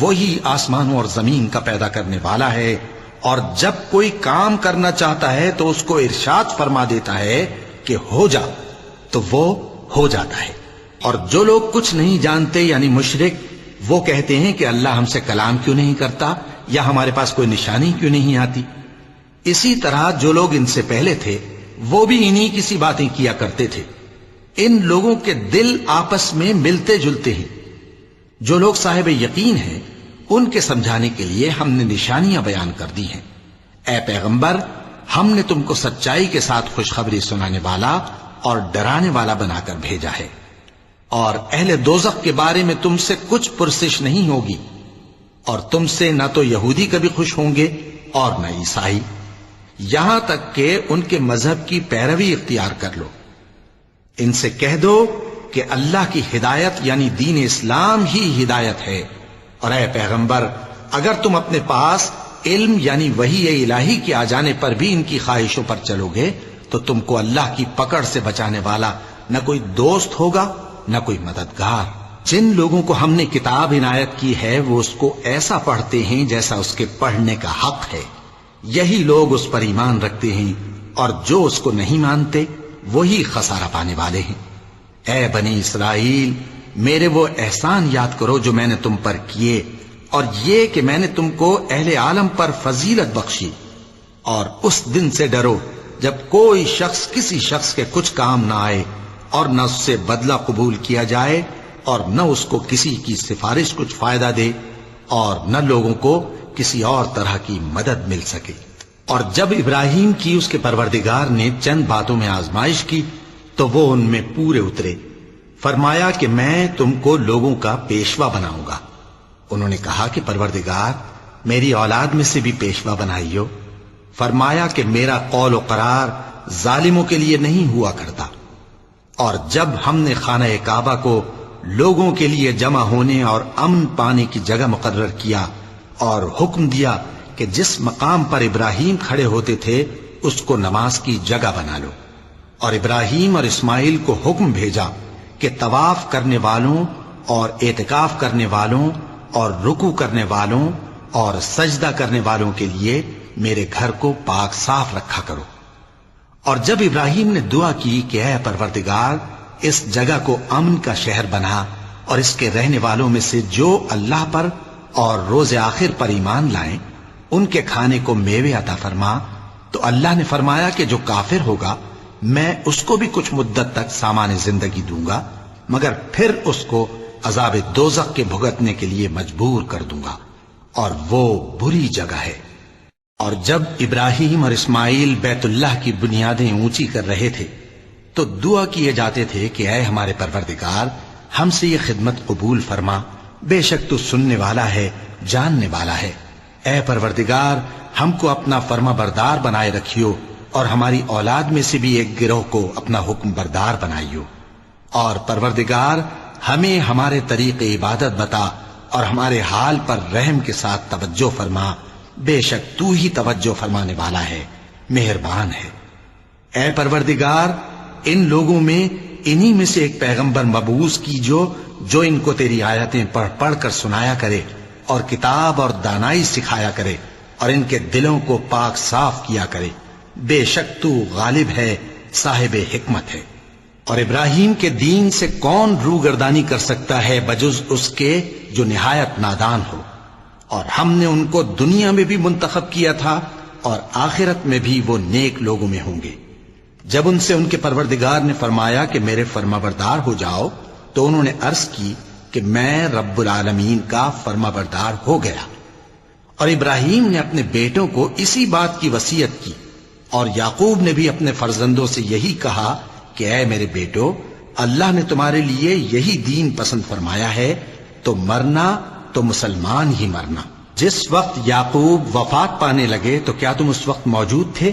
وہی آسمانوں اور زمین کا پیدا کرنے والا ہے، اور جب کوئی کام کرنا چاہتا ہے تو اس کو ارشاد فرما دیتا ہے کہ ہو جا، تو وہ ہو جاتا ہے۔ اور جو لوگ کچھ نہیں جانتے یعنی مشرک، وہ کہتے ہیں کہ اللہ ہم سے کلام کیوں نہیں کرتا، یا ہمارے پاس کوئی نشانی کیوں نہیں آتی۔ اسی طرح جو لوگ ان سے پہلے تھے وہ بھی انہی کسی باتیں کیا کرتے تھے۔ ان لوگوں کے دل آپس میں ملتے جلتے ہیں۔ جو لوگ صاحب یقین ہیں ان کے سمجھانے کے لیے ہم نے نشانیاں بیان کر دی ہیں۔ اے پیغمبر، ہم نے تم کو سچائی کے ساتھ خوشخبری سنانے والا اور ڈرانے والا بنا کر بھیجا ہے۔ اور اہل دوزخ کے بارے میں تم سے کچھ پرسش نہیں ہوگی، اور تم سے نہ تو یہودی کبھی خوش ہوں گے اور نہ عیسائی، یہاں تک کہ ان کے مذہب کی پیروی اختیار کر لو۔ ان سے کہہ دو کہ اللہ کی ہدایت یعنی دین اسلام ہی ہدایت ہے، اور اے پیغمبر، اگر تم اپنے پاس علم یعنی وحی الہی کے آ جانے پر بھی ان کی خواہشوں پر چلو گے تو تم کو اللہ کی پکڑ سے بچانے والا نہ کوئی دوست ہوگا نہ کوئی مددگار۔ جن لوگوں کو ہم نے کتاب عنایت کی ہے وہ اس کو ایسا پڑھتے ہیں جیسا اس کے پڑھنے کا حق ہے، یہی لوگ اس پر ایمان رکھتے ہیں، اور جو اس کو نہیں مانتے وہی خسارہ پانے والے ہیں۔ اے بنی اسرائیل، میرے وہ احسان یاد کرو جو میں نے تم پر کیے، اور یہ کہ میں نے تم کو اہل عالم پر فضیلت بخشی، اور اس دن سے ڈرو جب کوئی شخص کسی شخص کے کچھ کام نہ آئے اور نہ اس سے بدلہ قبول کیا جائے، اور نہ اس کو کسی کی سفارش کچھ فائدہ دے، اور نہ لوگوں کو کسی اور طرح کی مدد مل سکے۔ اور جب ابراہیم کی اس کے پروردگار نے چند باتوں میں آزمائش کی تو وہ ان میں پورے اترے۔ فرمایا کہ میں تم کو لوگوں کا پیشوا بناؤں گا۔ انہوں نے کہا کہ پروردگار میری اولاد میں سے بھی پیشوا بنائیو۔ فرمایا کہ میرا قول و قرار ظالموں کے لیے نہیں ہوا کرتا۔ اور جب ہم نے خانہ کعبہ کو لوگوں کے لیے جمع ہونے اور امن پانے کی جگہ مقرر کیا اور حکم دیا کہ جس مقام پر ابراہیم کھڑے ہوتے تھے اس کو نماز کی جگہ بنا لو، اور ابراہیم اور اسماعیل کو حکم بھیجا کہ طواف کرنے والوں اور اعتکاف کرنے والوں اور رکوع کرنے والوں اور سجدہ کرنے والوں کے لیے میرے گھر کو پاک صاف رکھا کرو۔ اور جب ابراہیم نے دعا کی کہ اے پروردگار اس جگہ کو امن کا شہر بنا اور اس کے رہنے والوں میں سے جو اللہ پر اور روز آخر پر ایمان لائیں ان کے کھانے کو میوے عطا فرما، تو اللہ نے فرمایا کہ جو کافر ہوگا میں اس کو بھی کچھ مدت تک سامان زندگی دوں گا، مگر پھر اس کو عذاب دوزخ کے بھگتنے کے لیے مجبور کر دوں گا، اور وہ بری جگہ ہے۔ اور جب ابراہیم اور اسماعیل بیت اللہ کی بنیادیں اونچی کر رہے تھے تو دعا کیے جاتے تھے کہ اے ہمارے پروردگار ہم سے یہ خدمت قبول فرما، بے شک تو سننے والا ہے، جاننے والا ہے۔ اے پروردگار ہم کو اپنا فرما بردار بنائے رکھیو، اور ہماری اولاد میں سے بھی ایک گروہ کو اپنا حکم بردار بنائیو۔ اور پروردگار ہمیں ہمارے طریق عبادت بتا اور ہمارے حال پر رحم کے ساتھ توجہ فرما، بے شک تو ہی توجہ فرمانے والا ہے، مہربان ہے۔ اے پروردگار ان لوگوں میں انہی میں سے ایک پیغمبر مبعوث کیجو جو ان کو تیری آیتیں پڑھ پڑھ کر سنایا کرے اور کتاب اور دانائی سکھایا کرے اور ان کے دلوں کو پاک صاف کیا کرے، بے شک تو غالب ہے، صاحب حکمت ہے۔ اور ابراہیم کے دین سے کون روگردانی کر سکتا ہے بجز اس کے جو نہایت نادان ہو؟ اور ہم نے ان کو دنیا میں بھی منتخب کیا تھا اور آخرت میں بھی وہ نیک لوگوں میں ہوں گے۔ جب ان سے ان کے پروردگار نے فرمایا کہ میرے فرما بردار ہو جاؤ تو انہوں نے عرض کی کہ میں رب العالمین کا فرما بردار ہو گیا۔ اور ابراہیم نے اپنے بیٹوں کو اسی بات کی وصیت کی، اور یعقوب نے بھی اپنے فرزندوں سے یہی کہا کہ اے میرے بیٹو، اللہ نے تمہارے لیے یہی دین پسند فرمایا ہے، تو مرنا تو مسلمان ہی مرنا۔ جس وقت یعقوب وفات پانے لگے تو کیا تم اس وقت موجود تھے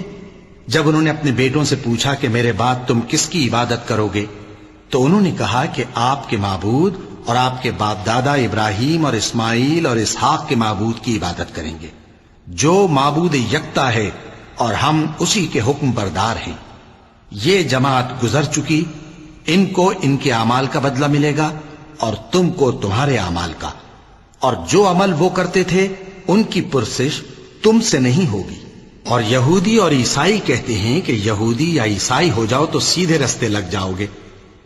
جب انہوں نے اپنے بیٹوں سے پوچھا کہ میرے بعد تم کس کی عبادت کرو گے؟ تو انہوں نے کہا کہ آپ کے معبود اور آپ کے باپ دادا ابراہیم اور اسماعیل اور اسحاق کے معبود کی عبادت کریں گے، جو معبود یکتا ہے اور ہم اسی کے حکم بردار ہیں۔ یہ جماعت گزر چکی، ان کو ان کے اعمال کا بدلہ ملے گا اور تم کو تمہارے اعمال کا، اور جو عمل وہ کرتے تھے ان کی پرسش تم سے نہیں ہوگی۔ اور یہودی اور عیسائی کہتے ہیں کہ یہودی یا عیسائی ہو جاؤ تو سیدھے رستے لگ جاؤ گے۔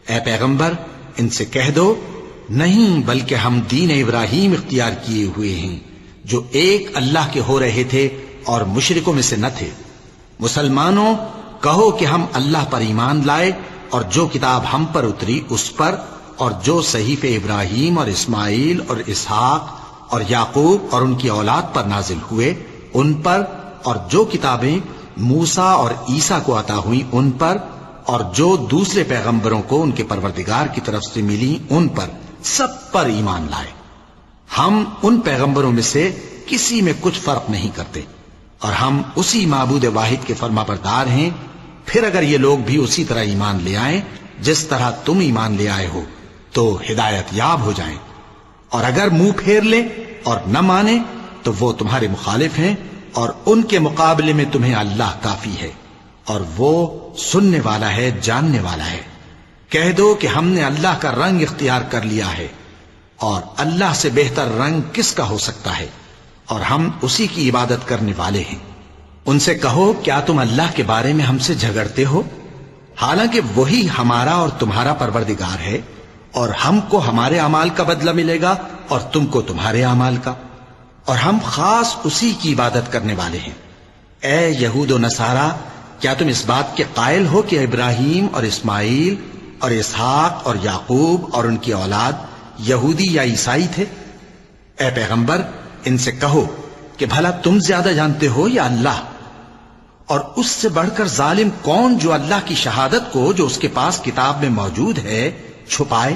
اے پیغمبر ان سے کہہ دو نہیں، بلکہ ہم دین ابراہیم اختیار کیے ہوئے ہیں جو ایک اللہ کے ہو رہے تھے اور مشرکوں میں سے نہ تھے۔ مسلمانوں کہو کہ ہم اللہ پر ایمان لائے اور جو کتاب ہم پر اتری اس پر، اور جو صحیفے ابراہیم اور اسماعیل اور اسحاق اور یعقوب اور ان کی اولاد پر نازل ہوئے ان پر، اور جو کتابیں موسیٰ اور عیسیٰ کو عطا ہوئیں ان پر، اور جو دوسرے پیغمبروں کو ان کے پروردگار کی طرف سے ملی ان پر، سب پر ایمان لائے۔ ہم ان پیغمبروں میں سے کسی میں کچھ فرق نہیں کرتے، اور ہم اسی معبود واحد کے فرما بردار ہیں۔ پھر اگر یہ لوگ بھی اسی طرح ایمان لے آئیں جس طرح تم ایمان لے آئے ہو تو ہدایت یاب ہو جائیں، اور اگر منہ پھیر لیں اور نہ مانیں تو وہ تمہارے مخالف ہیں، اور ان کے مقابلے میں تمہیں اللہ کافی ہے، اور وہ سننے والا ہے، جاننے والا ہے۔ کہہ دو کہ ہم نے اللہ کا رنگ اختیار کر لیا ہے، اور اللہ سے بہتر رنگ کس کا ہو سکتا ہے، اور ہم اسی کی عبادت کرنے والے ہیں۔ ان سے کہو کیا تم اللہ کے بارے میں ہم سے جھگڑتے ہو، حالانکہ وہی ہمارا اور تمہارا پروردگار ہے، اور ہم کو ہمارے اعمال کا بدلہ ملے گا اور تم کو تمہارے اعمال کا، اور ہم خاص اسی کی عبادت کرنے والے ہیں۔ اے یہود و نصارا، کیا تم اس بات کے قائل ہو کہ ابراہیم اور اسماعیل اور اسحاق اور یعقوب اور ان کی اولاد یہودی یا عیسائی تھے؟ اے پیغمبر ان سے کہو کہ بھلا تم زیادہ جانتے ہو یا اللہ؟ اور اس سے بڑھ کر ظالم کون جو اللہ کی شہادت کو جو اس کے پاس کتاب میں موجود ہے چھپائے؟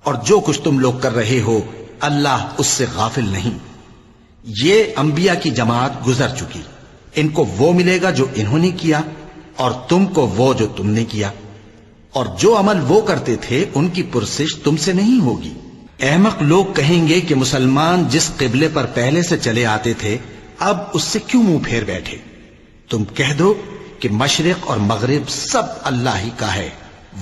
اور جو کچھ تم لوگ کر رہے ہو اللہ اس سے غافل نہیں۔ یہ انبیاء کی جماعت گزر چکی، ان کو وہ ملے گا جو انہوں نے کیا، اور تم کو وہ جو تم نے کیا، اور جو عمل وہ کرتے تھے ان کی پرسش تم سے نہیں ہوگی۔ احمق لوگ کہیں گے کہ مسلمان جس قبلے پر پہلے سے چلے آتے تھے اب اس سے کیوں منہ پھیر بیٹھے؟ تم کہہ دو کہ مشرق اور مغرب سب اللہ ہی کا ہے،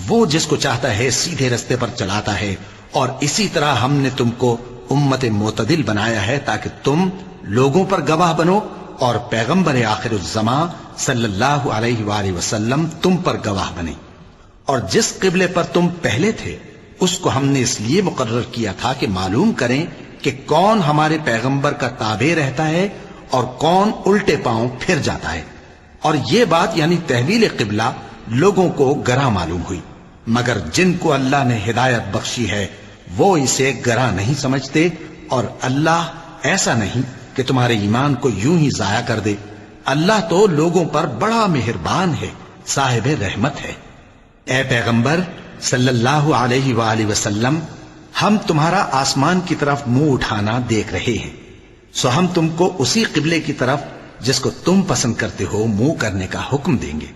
وہ جس کو چاہتا ہے سیدھے رستے پر چلاتا ہے، اور اسی طرح ہم نے تم کو امت معتدل بنایا ہے تاکہ تم لوگوں پر گواہ بنو، اور پیغمبر آخر الزمان صلی اللہ علیہ وآلہ وسلم تم پر گواہ بنے۔ اور جس قبلے پر تم پہلے تھے اس کو ہم نے اس لیے مقرر کیا تھا کہ معلوم کریں کہ کون ہمارے پیغمبر کا تابع رہتا ہے اور کون الٹے پاؤں پھر جاتا ہے۔ اور یہ بات یعنی تحویل قبلہ لوگوں کو گراں معلوم ہوئی، مگر جن کو اللہ نے ہدایت بخشی ہے وہ اسے گراں نہیں سمجھتے، اور اللہ ایسا نہیں کہ تمہارے ایمان کو یوں ہی ضائع کر دے۔ اللہ تو لوگوں پر بڑا مہربان ہے، صاحب رحمت ہے۔ اے پیغمبر صلی اللہ علیہ وآلہ وسلم، ہم تمہارا آسمان کی طرف منہ اٹھانا دیکھ رہے ہیں، سو ہم تم کو اسی قبلے کی طرف جس کو تم پسند کرتے ہو منہ کرنے کا حکم دیں گے۔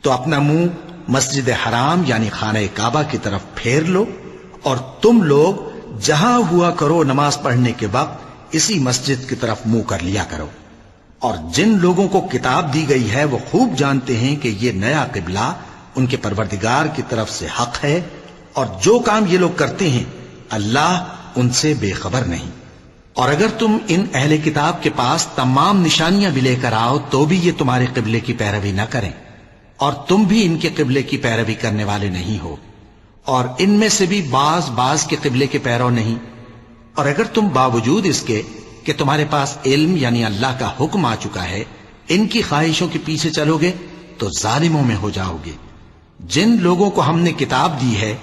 تو اپنا منہ مسجد حرام یعنی خانہ کعبہ کی طرف پھیر لو، اور تم لوگ جہاں ہوا کرو نماز پڑھنے کے وقت اسی مسجد کی طرف منہ کر لیا کرو۔ اور جن لوگوں کو کتاب دی گئی ہے وہ خوب جانتے ہیں کہ یہ نیا قبلہ ان کے پروردگار کی طرف سے حق ہے، اور جو کام یہ لوگ کرتے ہیں اللہ ان سے بے خبر نہیں۔ اور اگر تم ان اہل کتاب کے پاس تمام نشانیاں بھی لے کر آؤ تو بھی یہ تمہارے قبلے کی پیروی نہ کریں، اور تم بھی ان کے قبلے کی پیروی کرنے والے نہیں ہو، اور ان میں سے بھی بعض کے قبلے کے پیرو نہیں۔ اور اگر تم باوجود اس کے کہ تمہارے پاس علم یعنی اللہ کا حکم آ چکا ہے ان کی خواہشوں کے پیچھے چلو گے تو ظالموں میں ہو جاؤ گے۔ جن لوگوں کو ہم نے کتاب دی ہے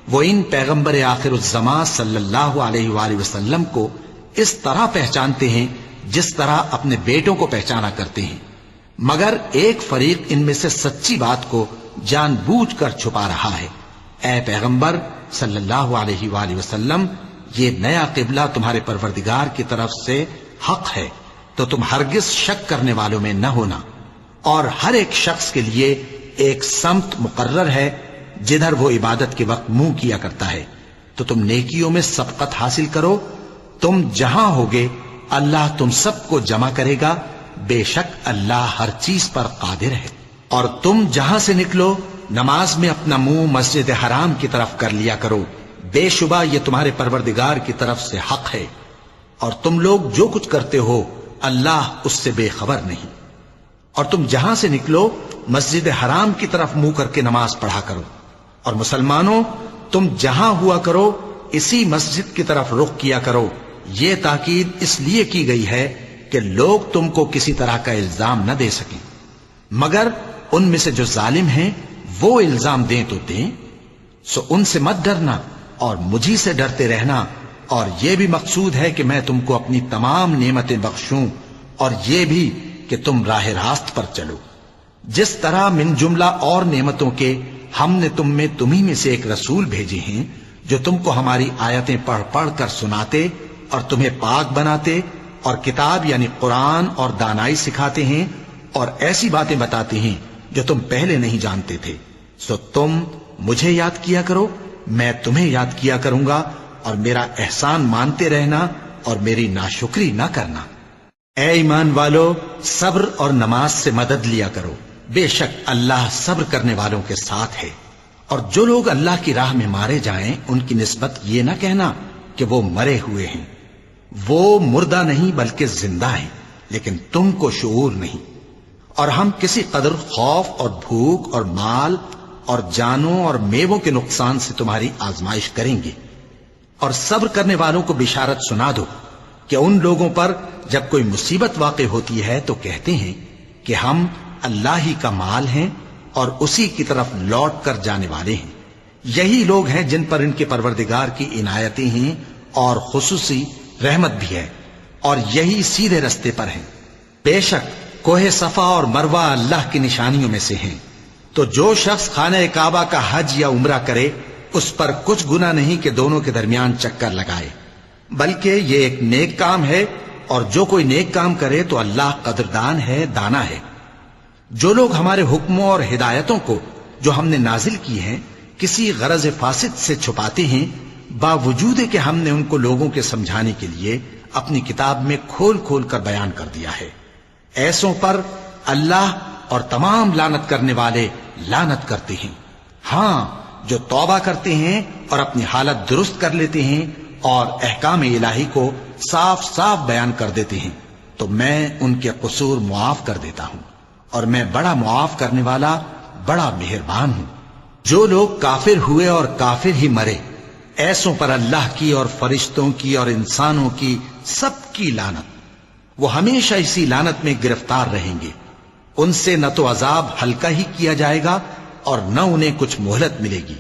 وہ ان پیغمبر آخر الزمان صلی اللہ علیہ وآلہ وسلم کو اس طرح پہچانتے ہیں جس طرح اپنے بیٹوں کو پہچانا کرتے ہیں، مگر ایک فریق ان میں سے سچی بات کو جان بوجھ کر چھپا رہا ہے۔ اے پیغمبر صلی اللہ علیہ وآلہ وسلم، یہ نیا قبلہ تمہارے پروردگار کی طرف سے حق ہے، تو تم ہرگز شک کرنے والوں میں نہ ہونا، اور ہر ایک شخص کے لیے ایک سمت مقرر ہے جدھر وہ عبادت کے وقت منہ کیا کرتا ہے، تو تم نیکیوں میں سبقت حاصل کرو۔ تم جہاں ہوگے اللہ تم سب کو جمع کرے گا، بے شک اللہ ہر چیز پر قادر ہے۔ اور تم جہاں سے نکلو نماز میں اپنا منہ مسجد حرام کی طرف کر لیا کرو، بے شبہ یہ تمہارے پروردگار کی طرف سے حق ہے، اور تم لوگ جو کچھ کرتے ہو اللہ اس سے بے خبر نہیں۔ اور تم جہاں سے نکلو مسجد حرام کی طرف منہ کر کے نماز پڑھا کرو، اور مسلمانوں تم جہاں ہوا کرو اسی مسجد کی طرف رخ کیا کرو۔ یہ تاکید اس لیے کی گئی ہے کہ لوگ تم کو کسی طرح کا الزام نہ دے سکیں، مگر ان میں سے جو ظالم ہیں وہ الزام دیں تو دیں، سو ان سے مت ڈرنا اور مجھی سے ڈرتے رہنا، اور یہ بھی مقصود ہے کہ میں تم کو اپنی تمام نعمتیں بخشوں، اور یہ بھی کہ تم راہ راست پر چلو۔ جس طرح من جملہ اور نعمتوں کے ہم نے تمہیں میں سے ایک رسول بھیجے ہیں جو تم کو ہماری آیتیں پڑھ پڑھ کر سناتے اور تمہیں پاک بناتے، اور کتاب یعنی قرآن اور دانائی سکھاتے ہیں، اور ایسی باتیں بتاتے ہیں جو تم پہلے نہیں جانتے تھے، سو تم مجھے یاد کیا کرو، میں تمہیں یاد کیا کروں گا، اور میرا احسان مانتے رہنا اور میری ناشکری نہ کرنا۔ اے ایمان والو، صبر اور نماز سے مدد لیا کرو، بے شک اللہ صبر کرنے والوں کے ساتھ ہے۔ اور جو لوگ اللہ کی راہ میں مارے جائیں ان کی نسبت یہ نہ کہنا کہ وہ مرے ہوئے ہیں، وہ مردہ نہیں بلکہ زندہ ہیں، لیکن تم کو شعور نہیں۔ اور ہم کسی قدر خوف اور بھوک اور مال اور جانوں اور میووں کے نقصان سے تمہاری آزمائش کریں گے، اور صبر کرنے والوں کو بشارت سنا دو کہ ان لوگوں پر جب کوئی مصیبت واقع ہوتی ہے تو کہتے ہیں کہ ہم اللہ ہی کا مال ہیں اور اسی کی طرف لوٹ کر جانے والے ہیں۔ یہی لوگ ہیں جن پر ان کے پروردگار کی عنایتیں ہیں اور خصوصی رحمت بھی ہے، اور یہی سیدھے رستے پر ہیں۔ بے شک کوہ صفا اور مروہ اللہ کی نشانیوں میں سے ہیں، تو جو شخص خانہ کعبہ کا حج یا عمرہ کرے اس پر کچھ گناہ نہیں کہ دونوں کے درمیان چکر لگائے، بلکہ یہ ایک نیک کام ہے، اور جو کوئی نیک کام کرے تو اللہ قدردان ہے، دانا ہے۔ جو لوگ ہمارے حکموں اور ہدایتوں کو جو ہم نے نازل کی ہیں کسی غرض فاسد سے چھپاتے ہیں، باوجود کہ ہم نے ان کو لوگوں کے سمجھانے کے لیے اپنی کتاب میں کھول کھول کر بیان کر دیا ہے، ایسوں پر اللہ اور تمام لعنت کرنے والے لعنت کرتے ہیں۔ ہاں، جو توبہ کرتے ہیں اور اپنی حالت درست کر لیتے ہیں اور احکام الہی کو صاف صاف بیان کر دیتے ہیں تو میں ان کے قصور معاف کر دیتا ہوں، اور میں بڑا معاف کرنے والا، بڑا مہربان ہوں۔ جو لوگ کافر ہوئے اور کافر ہی مرے، ایسوں پر اللہ کی اور فرشتوں کی اور انسانوں کی سب کی لعنت، وہ ہمیشہ اسی لعنت میں گرفتار رہیں گے۔ ان سے نہ تو عذاب ہلکا ہی کیا جائے گا اور نہ انہیں کچھ مہلت ملے گی۔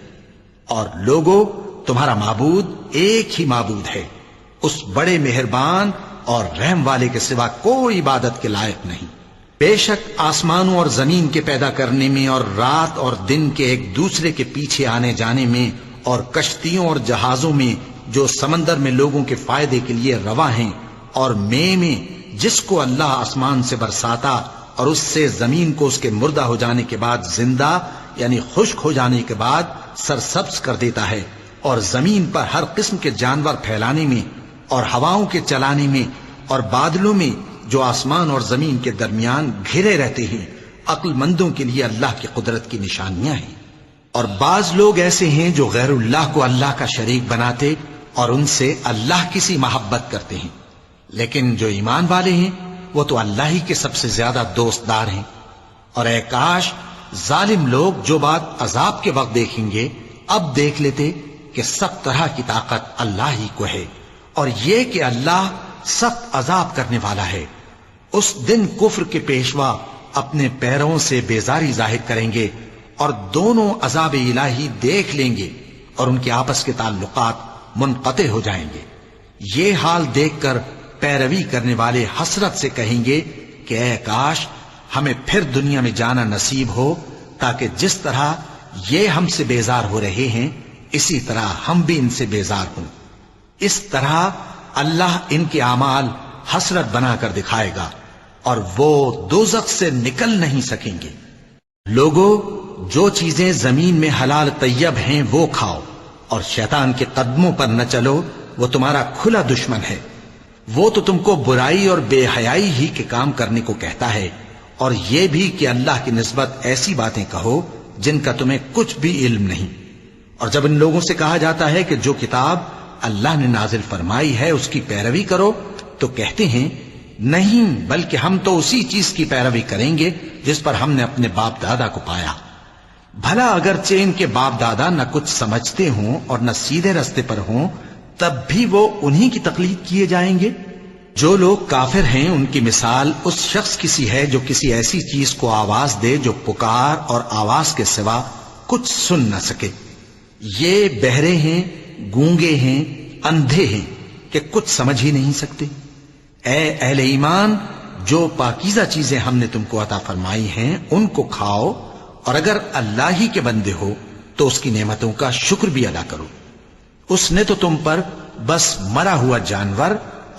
اور لوگوں، تمہارا معبود ایک ہی معبود ہے، اس بڑے مہربان اور رحم والے کے سوا کوئی عبادت کے لائق نہیں۔ بے شک آسمانوں اور زمین کے پیدا کرنے میں اور رات اور دن کے ایک دوسرے کے پیچھے آنے جانے میں اور کشتیوں اور جہازوں میں جو سمندر میں لوگوں کے فائدے کے لیے رواں ہیں، اور میں جس کو اللہ آسمان سے برساتا اور اس سے زمین کو اس کے مردہ ہو جانے کے بعد زندہ یعنی خشک ہو جانے کے بعد سرسبز کر دیتا ہے، اور زمین پر ہر قسم کے جانور پھیلانے میں اور ہواؤں کے چلانے میں اور بادلوں میں جو آسمان اور زمین کے درمیان گھرے رہتے ہیں، عقل مندوں کے لیے اللہ کی قدرت کی نشانیاں ہیں۔ اور بعض لوگ ایسے ہیں جو غیر اللہ کو اللہ کا شریک بناتے اور ان سے اللہ کی سی محبت کرتے ہیں، لیکن جو ایمان والے ہیں وہ تو اللہ ہی کے سب سے زیادہ دوست دار ہیں۔ اور اے کاش ظالم لوگ جو بات عذاب کے وقت دیکھیں گے اب دیکھ لیتے کہ سب طرح کی طاقت اللہ ہی کو ہے، اور یہ کہ اللہ سخت عذاب کرنے والا ہے۔ اس دن کفر کے پیشوا اپنے پیروں سے بیزاری ظاہر کریں گے اور دونوں عذاب الہی دیکھ لیں گے اور ان کے آپس کے تعلقات منقطع ہو جائیں گے۔ یہ حال دیکھ کر پیروی کرنے والے حسرت سے کہیں گے کہ اے کاش ہمیں پھر دنیا میں جانا نصیب ہو، تاکہ جس طرح یہ ہم سے بیزار ہو رہے ہیں اسی طرح ہم بھی ان سے بیزار ہوں۔ اس طرح اللہ ان کے اعمال حسرت بنا کر دکھائے گا اور وہ دوزخ سے نکل نہیں سکیں گے۔ لوگوں، جو چیزیں زمین میں حلال طیب ہیں وہ کھاؤ، اور شیطان کے قدموں پر نہ چلو، وہ تمہارا کھلا دشمن ہے۔ وہ تو تم کو برائی اور بے حیائی ہی کے کام کرنے کو کہتا ہے، اور یہ بھی کہ اللہ کی نسبت ایسی باتیں کہو جن کا تمہیں کچھ بھی علم نہیں۔ اور جب ان لوگوں سے کہا جاتا ہے کہ جو کتاب اللہ نے نازل فرمائی ہے اس کی پیروی کرو، تو کہتے ہیں نہیں، بلکہ ہم تو اسی چیز کی پیروی کریں گے جس پر ہم نے اپنے باپ دادا کو پایا۔ بھلا اگرچہ ان کے باپ دادا نہ کچھ سمجھتے ہوں اور نہ سیدھے رستے پر ہوں، تب بھی وہ انہی کی تقلید کیے جائیں گے۔ جو لوگ کافر ہیں ان کی مثال اس شخص کی سی ہے جو کسی ایسی چیز کو آواز دے جو پکار اور آواز کے سوا کچھ سن نہ سکے۔ یہ بہرے ہیں، گونگے ہیں، اندھے ہیں کہ کچھ سمجھ ہی نہیں سکتے۔ اے اہل ایمان، جو پاکیزہ چیزیں ہم نے تم کو عطا فرمائی ہیں ان کو کھاؤ، اور اگر اللہ ہی کے بندے ہو تو اس کی نعمتوں کا شکر بھی ادا کرو۔ اس نے تو تم پر بس مرا ہوا جانور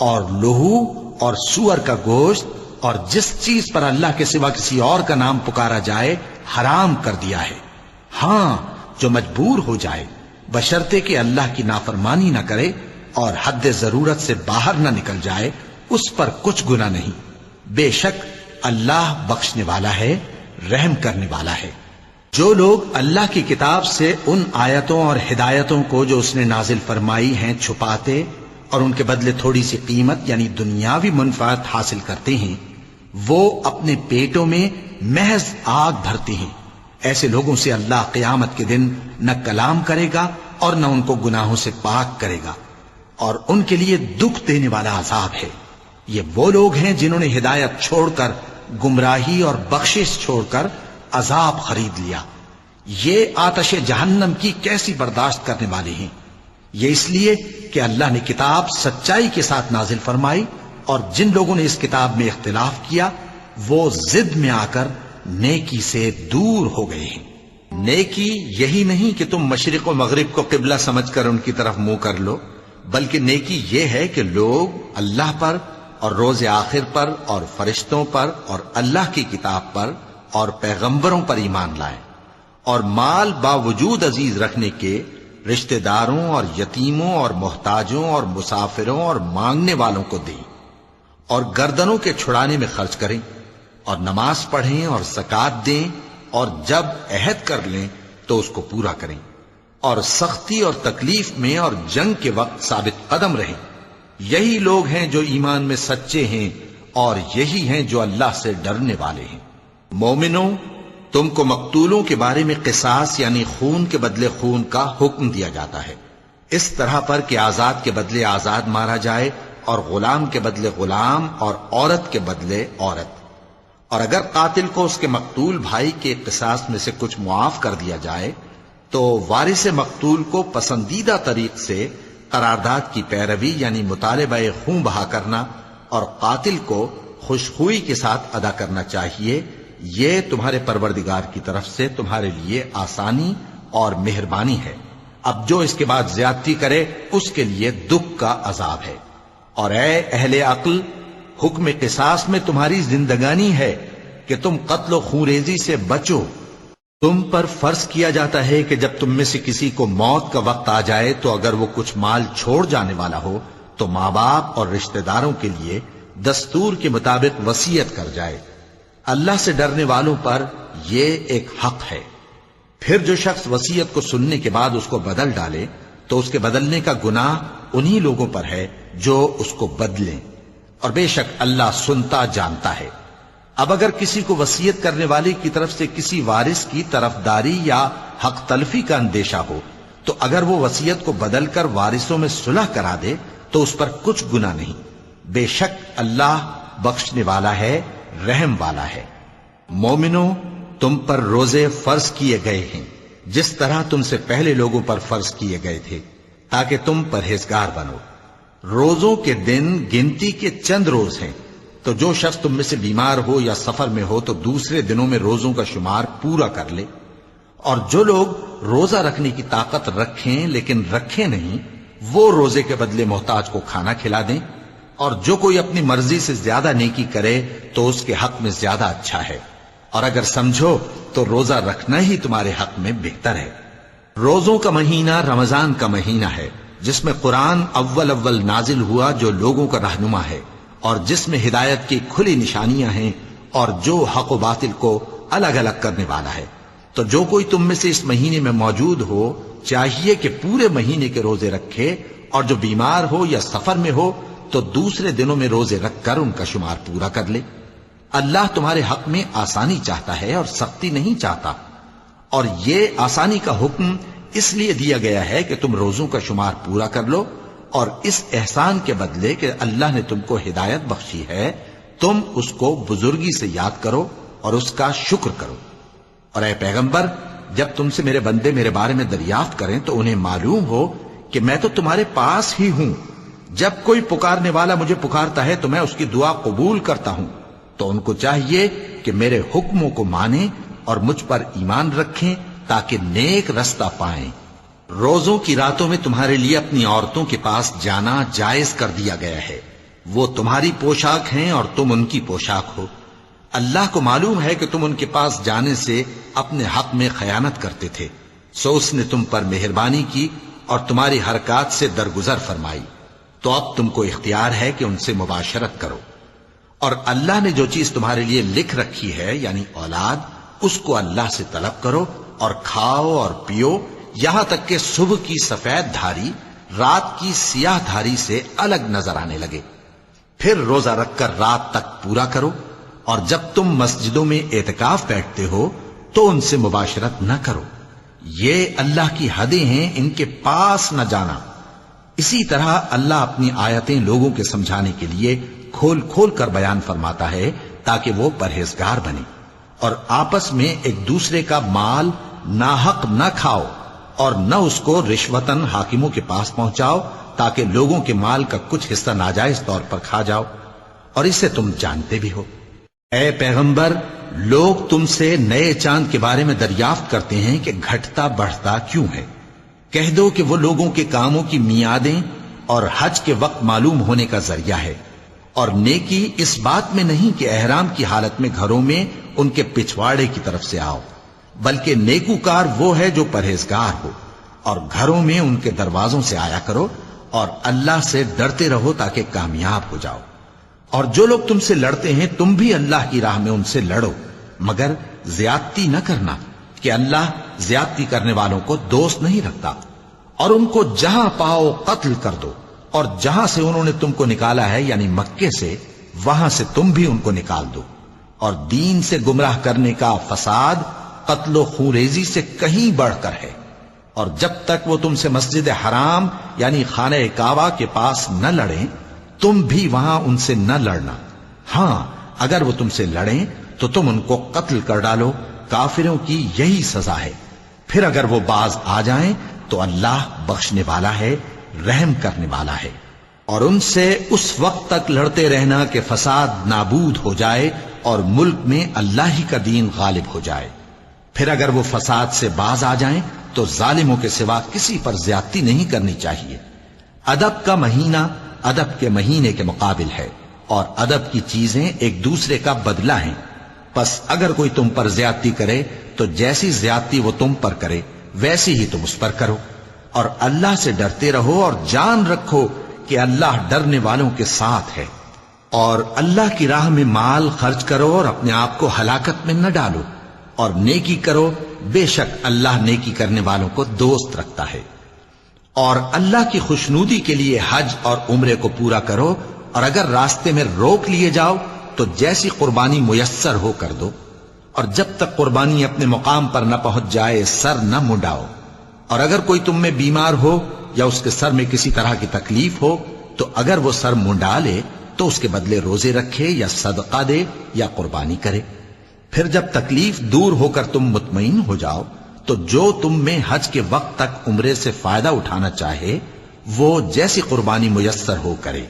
اور لہو اور سور کا گوشت اور جس چیز پر اللہ کے سوا کسی اور کا نام پکارا جائے حرام کر دیا ہے۔ ہاں، جو مجبور ہو جائے بشرطے کہ اللہ کی نافرمانی نہ کرے اور حد ضرورت سے باہر نہ نکل جائے، اس پر کچھ گناہ نہیں۔ بے شک اللہ بخشنے والا ہے، رحم کرنے والا ہے۔ جو لوگ اللہ کی کتاب سے ان آیتوں اور ہدایتوں کو جو اس نے نازل فرمائی ہیں چھپاتے اور ان کے بدلے تھوڑی سی قیمت یعنی دنیاوی منفعت حاصل کرتے ہیں، وہ اپنے پیٹوں میں محض آگ بھرتے ہیں۔ ایسے لوگوں سے اللہ قیامت کے دن نہ کلام کرے گا اور نہ ان کو گناہوں سے پاک کرے گا، اور ان کے لیے دکھ دینے والا عذاب ہے۔ یہ وہ لوگ ہیں جنہوں نے ہدایت چھوڑ کر گمراہی اور بخشش چھوڑ کر عذاب خرید لیا۔ یہ آتش جہنم کی کیسی برداشت کرنے والے ہیں۔ یہ اس لیے کہ اللہ نے کتاب سچائی کے ساتھ نازل فرمائی، اور جن لوگوں نے اس کتاب میں اختلاف کیا وہ ضد میں آ کر نیکی سے دور ہو گئے ہیں۔ نیکی یہی نہیں کہ تم مشرق و مغرب کو قبلہ سمجھ کر ان کی طرف منہ کر لو، بلکہ نیکی یہ ہے کہ لوگ اللہ پر اور روز آخر پر اور فرشتوں پر اور اللہ کی کتاب پر اور پیغمبروں پر ایمان لائیں، اور مال باوجود عزیز رکھنے کے رشتہ داروں اور یتیموں اور محتاجوں اور مسافروں اور مانگنے والوں کو دیں، اور گردنوں کے چھڑانے میں خرچ کریں، اور نماز پڑھیں اور زکوٰۃ دیں، اور جب عہد کر لیں تو اس کو پورا کریں، اور سختی اور تکلیف میں اور جنگ کے وقت ثابت قدم رہیں۔ یہی لوگ ہیں جو ایمان میں سچے ہیں، اور یہی ہیں جو اللہ سے ڈرنے والے ہیں۔ مومنوں، تم کو مقتولوں کے بارے میں قصاص یعنی خون کے بدلے خون کا حکم دیا جاتا ہے، اس طرح پر کہ آزاد کے بدلے آزاد مارا جائے، اور غلام کے بدلے غلام، اور عورت کے بدلے عورت۔ اور اگر قاتل کو اس کے مقتول بھائی کے قصاص میں سے کچھ معاف کر دیا جائے تو وارث مقتول کو پسندیدہ طریق سے قرارداد کی پیروی یعنی مطالبہ خون بہا کرنا اور قاتل کو خوشخوئی کے ساتھ ادا کرنا چاہیے۔ یہ تمہارے پروردگار کی طرف سے تمہارے لیے آسانی اور مہربانی ہے۔ اب جو اس کے بعد زیادتی کرے اس کے لیے دکھ کا عذاب ہے۔ اور اے اہل عقل، حکم قصاص میں تمہاری زندگانی ہے کہ تم قتل و خونریزی سے بچو۔ تم پر فرض کیا جاتا ہے کہ جب تم میں سے کسی کو موت کا وقت آ جائے تو اگر وہ کچھ مال چھوڑ جانے والا ہو تو ماں باپ اور رشتہ داروں کے لیے دستور کے مطابق وصیت کر جائے۔ اللہ سے ڈرنے والوں پر یہ ایک حق ہے۔ پھر جو شخص وصیت کو سننے کے بعد اس کو بدل ڈالے تو اس کے بدلنے کا گناہ انہی لوگوں پر ہے جو اس کو بدلیں، اور بے شک اللہ سنتا جانتا ہے۔ اب اگر کسی کو وصیت کرنے والے کی طرف سے کسی وارث کی طرفداری یا حق تلفی کا اندیشہ ہو تو اگر وہ وصیت کو بدل کر وارثوں میں صلح کرا دے تو اس پر کچھ گناہ نہیں، بے شک اللہ بخشنے والا ہے، رحم والا ہے۔ مومنوں، تم پر روزے فرض کیے گئے ہیں جس طرح تم سے پہلے لوگوں پر فرض کیے گئے تھے تاکہ تم پرہیزگار بنو۔ روزوں کے دن گنتی کے چند روز ہیں، تو جو شخص تم میں سے بیمار ہو یا سفر میں ہو تو دوسرے دنوں میں روزوں کا شمار پورا کر لے۔ اور جو لوگ روزہ رکھنے کی طاقت رکھیں لیکن رکھیں نہیں، وہ روزے کے بدلے محتاج کو کھانا کھلا دیں۔ اور جو کوئی اپنی مرضی سے زیادہ نیکی کرے تو اس کے حق میں زیادہ اچھا ہے، اور اگر سمجھو تو روزہ رکھنا ہی تمہارے حق میں بہتر ہے۔ روزوں کا مہینہ رمضان کا مہینہ ہے جس میں قرآن اول نازل ہوا، جو لوگوں کا رہنما ہے اور جس میں ہدایت کی کھلی نشانیاں ہیں، اور جو حق و باطل کو الگ الگ کرنے والا ہے۔ تو جو کوئی تم میں سے اس مہینے میں موجود ہو چاہیے کہ پورے مہینے کے روزے رکھے، اور جو بیمار ہو یا سفر میں ہو تو دوسرے دنوں میں روزے رکھ کر ان کا شمار پورا کر لے۔ اللہ تمہارے حق میں آسانی چاہتا ہے اور سختی نہیں چاہتا، اور یہ آسانی کا حکم اس لیے دیا گیا ہے کہ تم روزوں کا شمار پورا کر لو، اور اس احسان کے بدلے کہ اللہ نے تم کو ہدایت بخشی ہے تم اس کو بزرگی سے یاد کرو اور اس کا شکر کرو۔ اور اے پیغمبر، جب تم سے میرے بندے میرے بارے میں دریافت کریں تو انہیں معلوم ہو کہ میں تو تمہارے پاس ہی ہوں۔ جب کوئی پکارنے والا مجھے پکارتا ہے تو میں اس کی دعا قبول کرتا ہوں۔ تو ان کو چاہیے کہ میرے حکموں کو مانیں اور مجھ پر ایمان رکھیں تاکہ نیک رستہ پائیں۔ روزوں کی راتوں میں تمہارے لیے اپنی عورتوں کے پاس جانا جائز کر دیا گیا ہے، وہ تمہاری پوشاک ہیں اور تم ان کی پوشاک ہو۔ اللہ کو معلوم ہے کہ تم ان کے پاس جانے سے اپنے حق میں خیانت کرتے تھے، سو اس نے تم پر مہربانی کی اور تمہاری حرکات سے درگزر فرمائی، تو اب تم کو اختیار ہے کہ ان سے مباشرت کرو۔ اور اللہ نے جو چیز تمہارے لیے لکھ رکھی ہے یعنی اولاد، اس کو اللہ سے طلب کرو اور کھاؤ اور پیو، یہاں تک کہ صبح کی سفید دھاری رات کی سیاہ دھاری سے الگ نظر آنے لگے۔ پھر روزہ رکھ کر رات تک پورا کرو، اور جب تم مسجدوں میں اعتکاف بیٹھتے ہو تو ان سے مباشرت نہ کرو، یہ اللہ کی حدیں ہیں، ان کے پاس نہ جانا۔ اسی طرح اللہ اپنی آیتیں لوگوں کے سمجھانے کے لیے کھول کھول کر بیان فرماتا ہے تاکہ وہ پرہیزگار بنے۔ اور آپس میں ایک دوسرے کا مال ناحق نہ کھاؤ، اور نہ اس کو رشوتاً حاکموں کے پاس پہنچاؤ تاکہ لوگوں کے مال کا کچھ حصہ ناجائز طور پر کھا جاؤ، اور اسے تم جانتے بھی ہو۔ اے پیغمبر، لوگ تم سے نئے چاند کے بارے میں دریافت کرتے ہیں کہ گھٹتا بڑھتا کیوں ہے۔ کہہ دو کہ وہ لوگوں کے کاموں کی میعادیں اور حج کے وقت معلوم ہونے کا ذریعہ ہے، اور نیکی اس بات میں نہیں کہ احرام کی حالت میں گھروں میں ان کے پچھواڑے کی طرف سے آؤ، بلکہ نیکوکار وہ ہے جو پرہیزگار ہو، اور گھروں میں ان کے دروازوں سے آیا کرو اور اللہ سے ڈرتے رہو تاکہ کامیاب ہو جاؤ۔ اور جو لوگ تم سے لڑتے ہیں تم بھی اللہ کی راہ میں ان سے لڑو، مگر زیادتی نہ کرنا کہ اللہ زیادتی کرنے والوں کو دوست نہیں رکھتا۔ اور ان کو جہاں پاؤ قتل کر دو، اور جہاں سے انہوں نے تم کو نکالا ہے یعنی مکے سے، وہاں سے تم بھی ان کو نکال دو۔ اور دین سے گمراہ کرنے کا فساد قتل و خونریزی سے کہیں بڑھ کر ہے۔ اور جب تک وہ تم سے مسجد حرام یعنی خانہ کعبہ کے پاس نہ لڑیں تم بھی وہاں ان سے نہ لڑنا۔ ہاں اگر وہ تم سے لڑیں تو تم ان کو قتل کر ڈالو، کافروں کی یہی سزا ہے۔ پھر اگر وہ باز آ جائیں تو اللہ بخشنے والا ہے، رحم کرنے والا ہے۔ اور ان سے اس وقت تک لڑتے رہنا کہ فساد نابود ہو جائے اور ملک میں اللہ ہی کا دین غالب ہو جائے۔ پھر اگر وہ فساد سے باز آ جائیں تو ظالموں کے سوا کسی پر زیادتی نہیں کرنی چاہیے۔ ادب کا مہینہ ادب کے مہینے کے مقابل ہے، اور ادب کی چیزیں ایک دوسرے کا بدلہ ہیں۔ پس اگر کوئی تم پر زیادتی کرے تو جیسی زیادتی وہ تم پر کرے ویسی ہی تم اس پر کرو، اور اللہ سے ڈرتے رہو اور جان رکھو کہ اللہ ڈرنے والوں کے ساتھ ہے۔ اور اللہ کی راہ میں مال خرچ کرو اور اپنے آپ کو ہلاکت میں نہ ڈالو، اور نیکی کرو، بے شک اللہ نیکی کرنے والوں کو دوست رکھتا ہے۔ اور اللہ کی خوشنودی کے لیے حج اور عمرے کو پورا کرو، اور اگر راستے میں روک لیے جاؤ تو جیسی قربانی میسر ہو کر دو، اور جب تک قربانی اپنے مقام پر نہ پہنچ جائے سر نہ منڈاؤ۔ اور اگر کوئی تم میں بیمار ہو یا اس کے سر میں کسی طرح کی تکلیف ہو تو اگر وہ سر منڈا لے تو اس کے بدلے روزے رکھے یا صدقہ دے یا قربانی کرے۔ پھر جب تکلیف دور ہو کر تم مطمئن ہو جاؤ تو جو تم میں حج کے وقت تک عمرے سے فائدہ اٹھانا چاہے وہ جیسی قربانی میسر ہو کرے،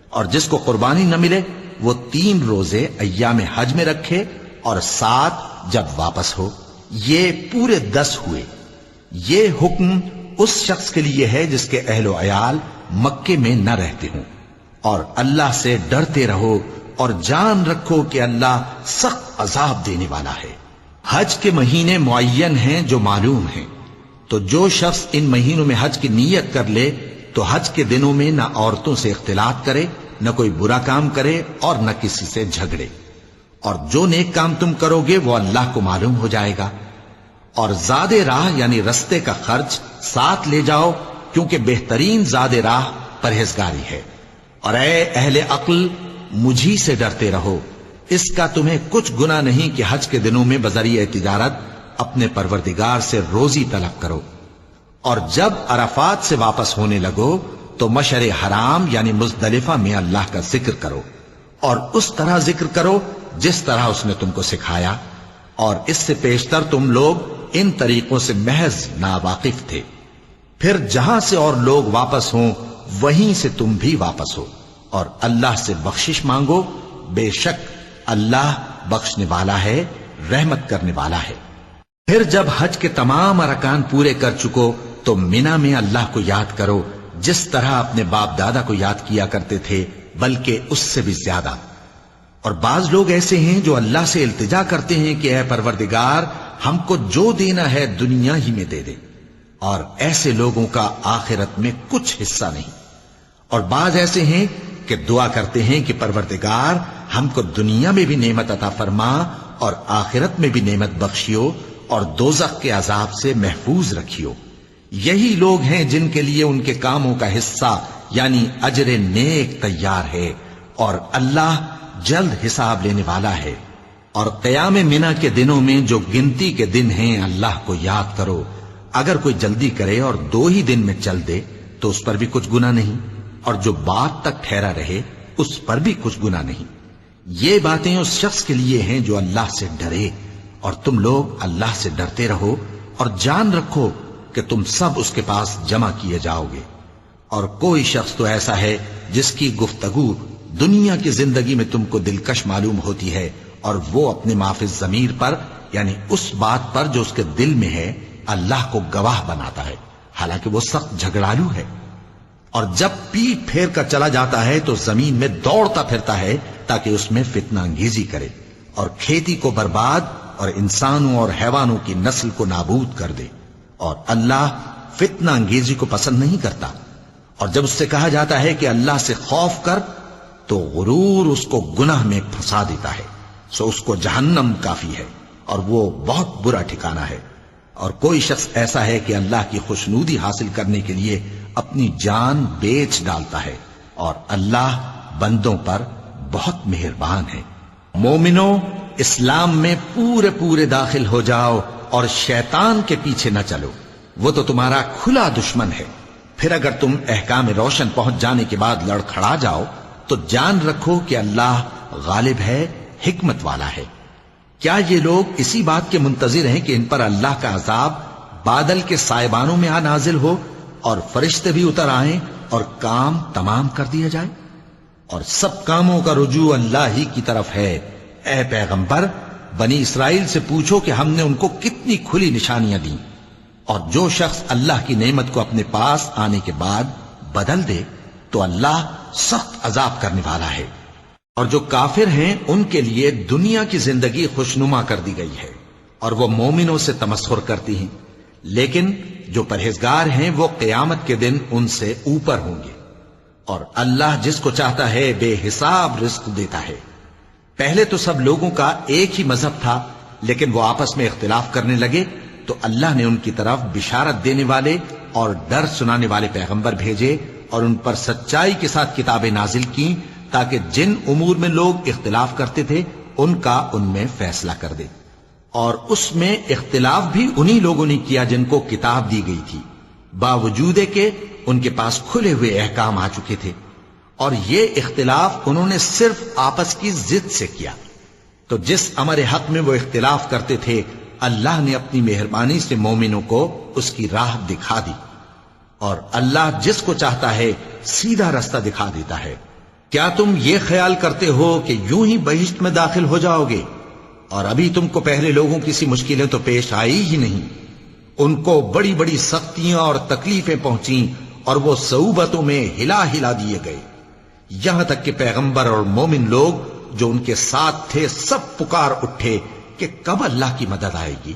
اور جس کو قربانی نہ ملے وہ 3 روزے ایام حج میں رکھے اور 7 جب واپس ہو، یہ پورے 10 ہوئے۔ یہ حکم اس شخص کے لیے ہے جس کے اہل و عیال مکے میں نہ رہتے ہوں۔ اور اللہ سے ڈرتے رہو اور جان رکھو کہ اللہ سخت عذاب دینے والا ہے۔ حج کے مہینے معین ہیں جو معلوم ہیں، تو جو شخص ان مہینوں میں حج کی نیت کر لے تو حج کے دنوں میں نہ عورتوں سے اختلاط کرے، نہ کوئی برا کام کرے اور نہ کسی سے جھگڑے۔ اور جو نیک کام تم کرو گے وہ اللہ کو معلوم ہو جائے گا۔ اور زاد راہ یعنی رستے کا خرچ ساتھ لے جاؤ، کیونکہ بہترین زاد راہ پرہیزگاری ہے۔ اور اے اہل عقل مجھی سے ڈرتے رہو، اس کا تمہیں کچھ گناہ نہیں کہ حج کے دنوں میں بذریعہ تجارت اپنے پروردگار سے روزی طلب کرو۔ اور جب عرفات سے واپس ہونے لگو تو مشعر حرام یعنی مزدلفہ میں اللہ کا ذکر کرو، اور اس طرح ذکر کرو جس طرح اس نے تم کو سکھایا، اور اس سے پیشتر تم لوگ ان طریقوں سے محض ناواقف تھے۔ پھر جہاں سے اور لوگ واپس ہوں وہیں سے تم بھی واپس ہو، اور اللہ سے بخشش مانگو، بے شک اللہ بخشنے والا ہے، رحمت کرنے والا ہے۔ پھر جب حج کے تمام ارکان پورے کر چکو تو مینا میں اللہ کو یاد کرو جس طرح اپنے باپ دادا کو یاد کیا کرتے تھے، بلکہ اس سے بھی زیادہ۔ اور بعض لوگ ایسے ہیں جو اللہ سے التجا کرتے ہیں کہ اے پروردگار ہم کو جو دینا ہے دنیا ہی میں دے دے، اور ایسے لوگوں کا آخرت میں کچھ حصہ نہیں۔ اور بعض ایسے ہیں کہ دعا کرتے ہیں کہ پروردگار ہم کو دنیا میں بھی نعمت عطا فرما اور آخرت میں بھی نعمت بخشیو اور دوزخ کے عذاب سے محفوظ رکھیو۔ یہی لوگ ہیں جن کے لیے ان کے کاموں کا حصہ یعنی اجر نیک تیار ہے، اور اللہ جلد حساب لینے والا ہے۔ اور قیام منا کے دنوں میں جو گنتی کے دن ہیں اللہ کو یاد کرو۔ اگر کوئی جلدی کرے اور 2 ہی دن میں چل دے تو اس پر بھی کچھ گناہ نہیں، اور جو بات تک ٹھہرا رہے اس پر بھی کچھ گناہ نہیں۔ یہ باتیں اس شخص کے لیے ہیں جو اللہ سے ڈرے، اور تم لوگ اللہ سے ڈرتے رہو اور جان رکھو کہ تم سب اس کے پاس جمع کیے جاؤ گے۔ اور کوئی شخص تو ایسا ہے جس کی گفتگو دنیا کی زندگی میں تم کو دلکش معلوم ہوتی ہے اور وہ اپنے معافی ضمیر پر یعنی اس بات پر جو اس کے دل میں ہے اللہ کو گواہ بناتا ہے، حالانکہ وہ سخت جھگڑالو ہے۔ اور جب پیٹ پھیر کر چلا جاتا ہے تو زمین میں دوڑتا پھرتا ہے تاکہ اس میں فتنہ انگیزی کرے اور کھیتی کو برباد اور انسانوں اور حیوانوں کی نسل کو نابود کر دے، اور اللہ فتنہ انگیزی کو پسند نہیں کرتا۔ اور جب اس سے کہا جاتا ہے کہ اللہ سے خوف کر تو غرور اس کو گناہ میں پھنسا دیتا ہے، سو اس کو جہنم کافی ہے اور وہ بہت برا ٹھکانہ ہے۔ اور کوئی شخص ایسا ہے کہ اللہ کی خوشنودی حاصل کرنے کے لیے اپنی جان بیچ ڈالتا ہے، اور اللہ بندوں پر بہت مہربان ہے۔ مومنو، اسلام میں پورے پورے داخل ہو جاؤ اور شیطان کے پیچھے نہ چلو، وہ تو تمہارا کھلا دشمن ہے۔ پھر اگر تم احکام روشن پہنچ جانے کے بعد لڑکھڑا جاؤ تو جان رکھو کہ اللہ غالب ہے، حکمت والا ہے۔ کیا یہ لوگ اسی بات کے منتظر ہیں کہ ان پر اللہ کا عذاب بادل کے سائبانوں میں آ نازل ہو اور فرشتے بھی اتر آئیں اور کام تمام کر دیا جائے؟ اور سب کاموں کا رجوع اللہ ہی کی طرف ہے۔ اے پیغمبر، بنی اسرائیل سے پوچھو کہ ہم نے ان کو کتنی کھلی نشانیاں دیں، اور جو شخص اللہ کی نعمت کو اپنے پاس آنے کے بعد بدل دے تو اللہ سخت عذاب کرنے والا ہے۔ اور جو کافر ہیں ان کے لیے دنیا کی زندگی خوشنما کر دی گئی ہے اور وہ مومنوں سے تمسخر کرتی ہیں، لیکن جو پرہیزگار ہیں وہ قیامت کے دن ان سے اوپر ہوں گے۔ اور اللہ جس کو چاہتا ہے بے حساب رزق دیتا ہے۔ پہلے تو سب لوگوں کا ایک ہی مذہب تھا، لیکن وہ آپس میں اختلاف کرنے لگے تو اللہ نے ان کی طرف بشارت دینے والے اور ڈر سنانے والے پیغمبر بھیجے اور ان پر سچائی کے ساتھ کتابیں نازل کی تاکہ جن امور میں لوگ اختلاف کرتے تھے ان کا ان میں فیصلہ کر دے۔ اور اس میں اختلاف بھی انہی لوگوں نے کیا جن کو کتاب دی گئی تھی، باوجود کہ ان کے پاس کھلے ہوئے احکام آ چکے تھے، اور یہ اختلاف انہوں نے صرف آپس کی ضد سے کیا۔ تو جس امر حق میں وہ اختلاف کرتے تھے اللہ نے اپنی مہربانی سے مومنوں کو اس کی راہ دکھا دی، اور اللہ جس کو چاہتا ہے سیدھا رستہ دکھا دیتا ہے۔ کیا تم یہ خیال کرتے ہو کہ یوں ہی بہشت میں داخل ہو جاؤ گے، اور ابھی تم کو پہلے لوگوں کی سی مشکلیں تو پیش آئی ہی نہیں؟ ان کو بڑی بڑی سختیاں اور تکلیفیں پہنچیں اور وہ صعوبتوں میں ہلا ہلا دیے گئے، یہاں تک کہ پیغمبر اور مومن لوگ جو ان کے ساتھ تھے سب پکار اٹھے کہ کب اللہ کی مدد آئے گی۔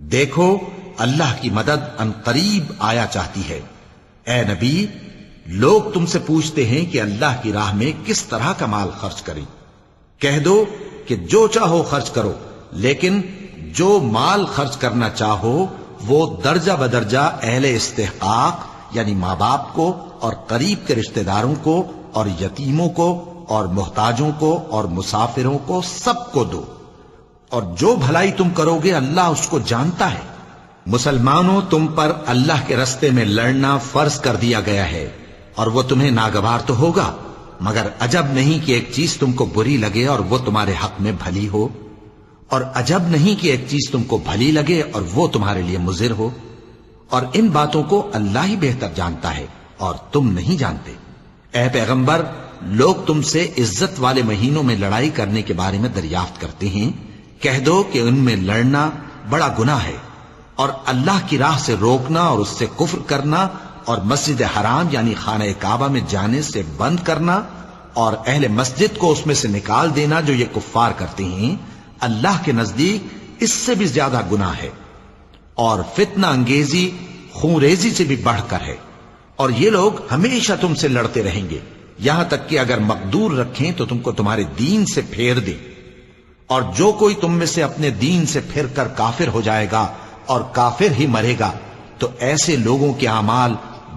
دیکھو اللہ کی مدد ان قریب آیا چاہتی ہے۔ اے نبی، لوگ تم سے پوچھتے ہیں کہ اللہ کی راہ میں کس طرح کا مال خرچ کریں۔ کہہ دو کہ جو چاہو خرچ کرو، لیکن جو مال خرچ کرنا چاہو وہ درجہ بدرجہ اہل استحقاق یعنی ماں باپ کو اور قریب کے رشتہ داروں کو اور یتیموں کو اور محتاجوں کو اور مسافروں کو سب کو دو، اور جو بھلائی تم کرو گے اللہ اس کو جانتا ہے۔ مسلمانوں، تم پر اللہ کے رستے میں لڑنا فرض کر دیا گیا ہے، اور وہ تمہیں ناگوار تو ہوگا، مگر عجب نہیں کہ ایک چیز تم کو بری لگے اور وہ تمہارے حق میں بھلی ہو، اور عجب نہیں کہ ایک چیز تم کو بھلی لگے اور وہ تمہارے لیے مضر ہو، اور ان باتوں کو اللہ ہی بہتر جانتا ہے اور تم نہیں جانتے۔ اے پیغمبر، لوگ تم سے عزت والے مہینوں میں لڑائی کرنے کے بارے میں دریافت کرتے ہیں، کہہ دو کہ ان میں لڑنا بڑا گناہ ہے، اور اللہ کی راہ سے روکنا اور اس سے کفر کرنا اور مسجد حرام یعنی خانہ کعبہ میں جانے سے بند کرنا اور اہل مسجد کو اس میں سے نکال دینا جو یہ کفار کرتے ہیں، اللہ کے نزدیک اس سے بھی زیادہ گناہ ہے، اور فتنہ انگیزی خونریزی سے بھی بڑھ کر ہے۔ اور یہ لوگ ہمیشہ تم سے لڑتے رہیں گے، یہاں تک کہ اگر مقدور رکھیں تو تم کو تمہارے دین سے پھیر دے، اور جو کوئی تم میں سے اپنے دین سے پھر کر کافر ہو جائے گا اور کافر ہی مرے گا تو ایسے لوگوں کے اعمال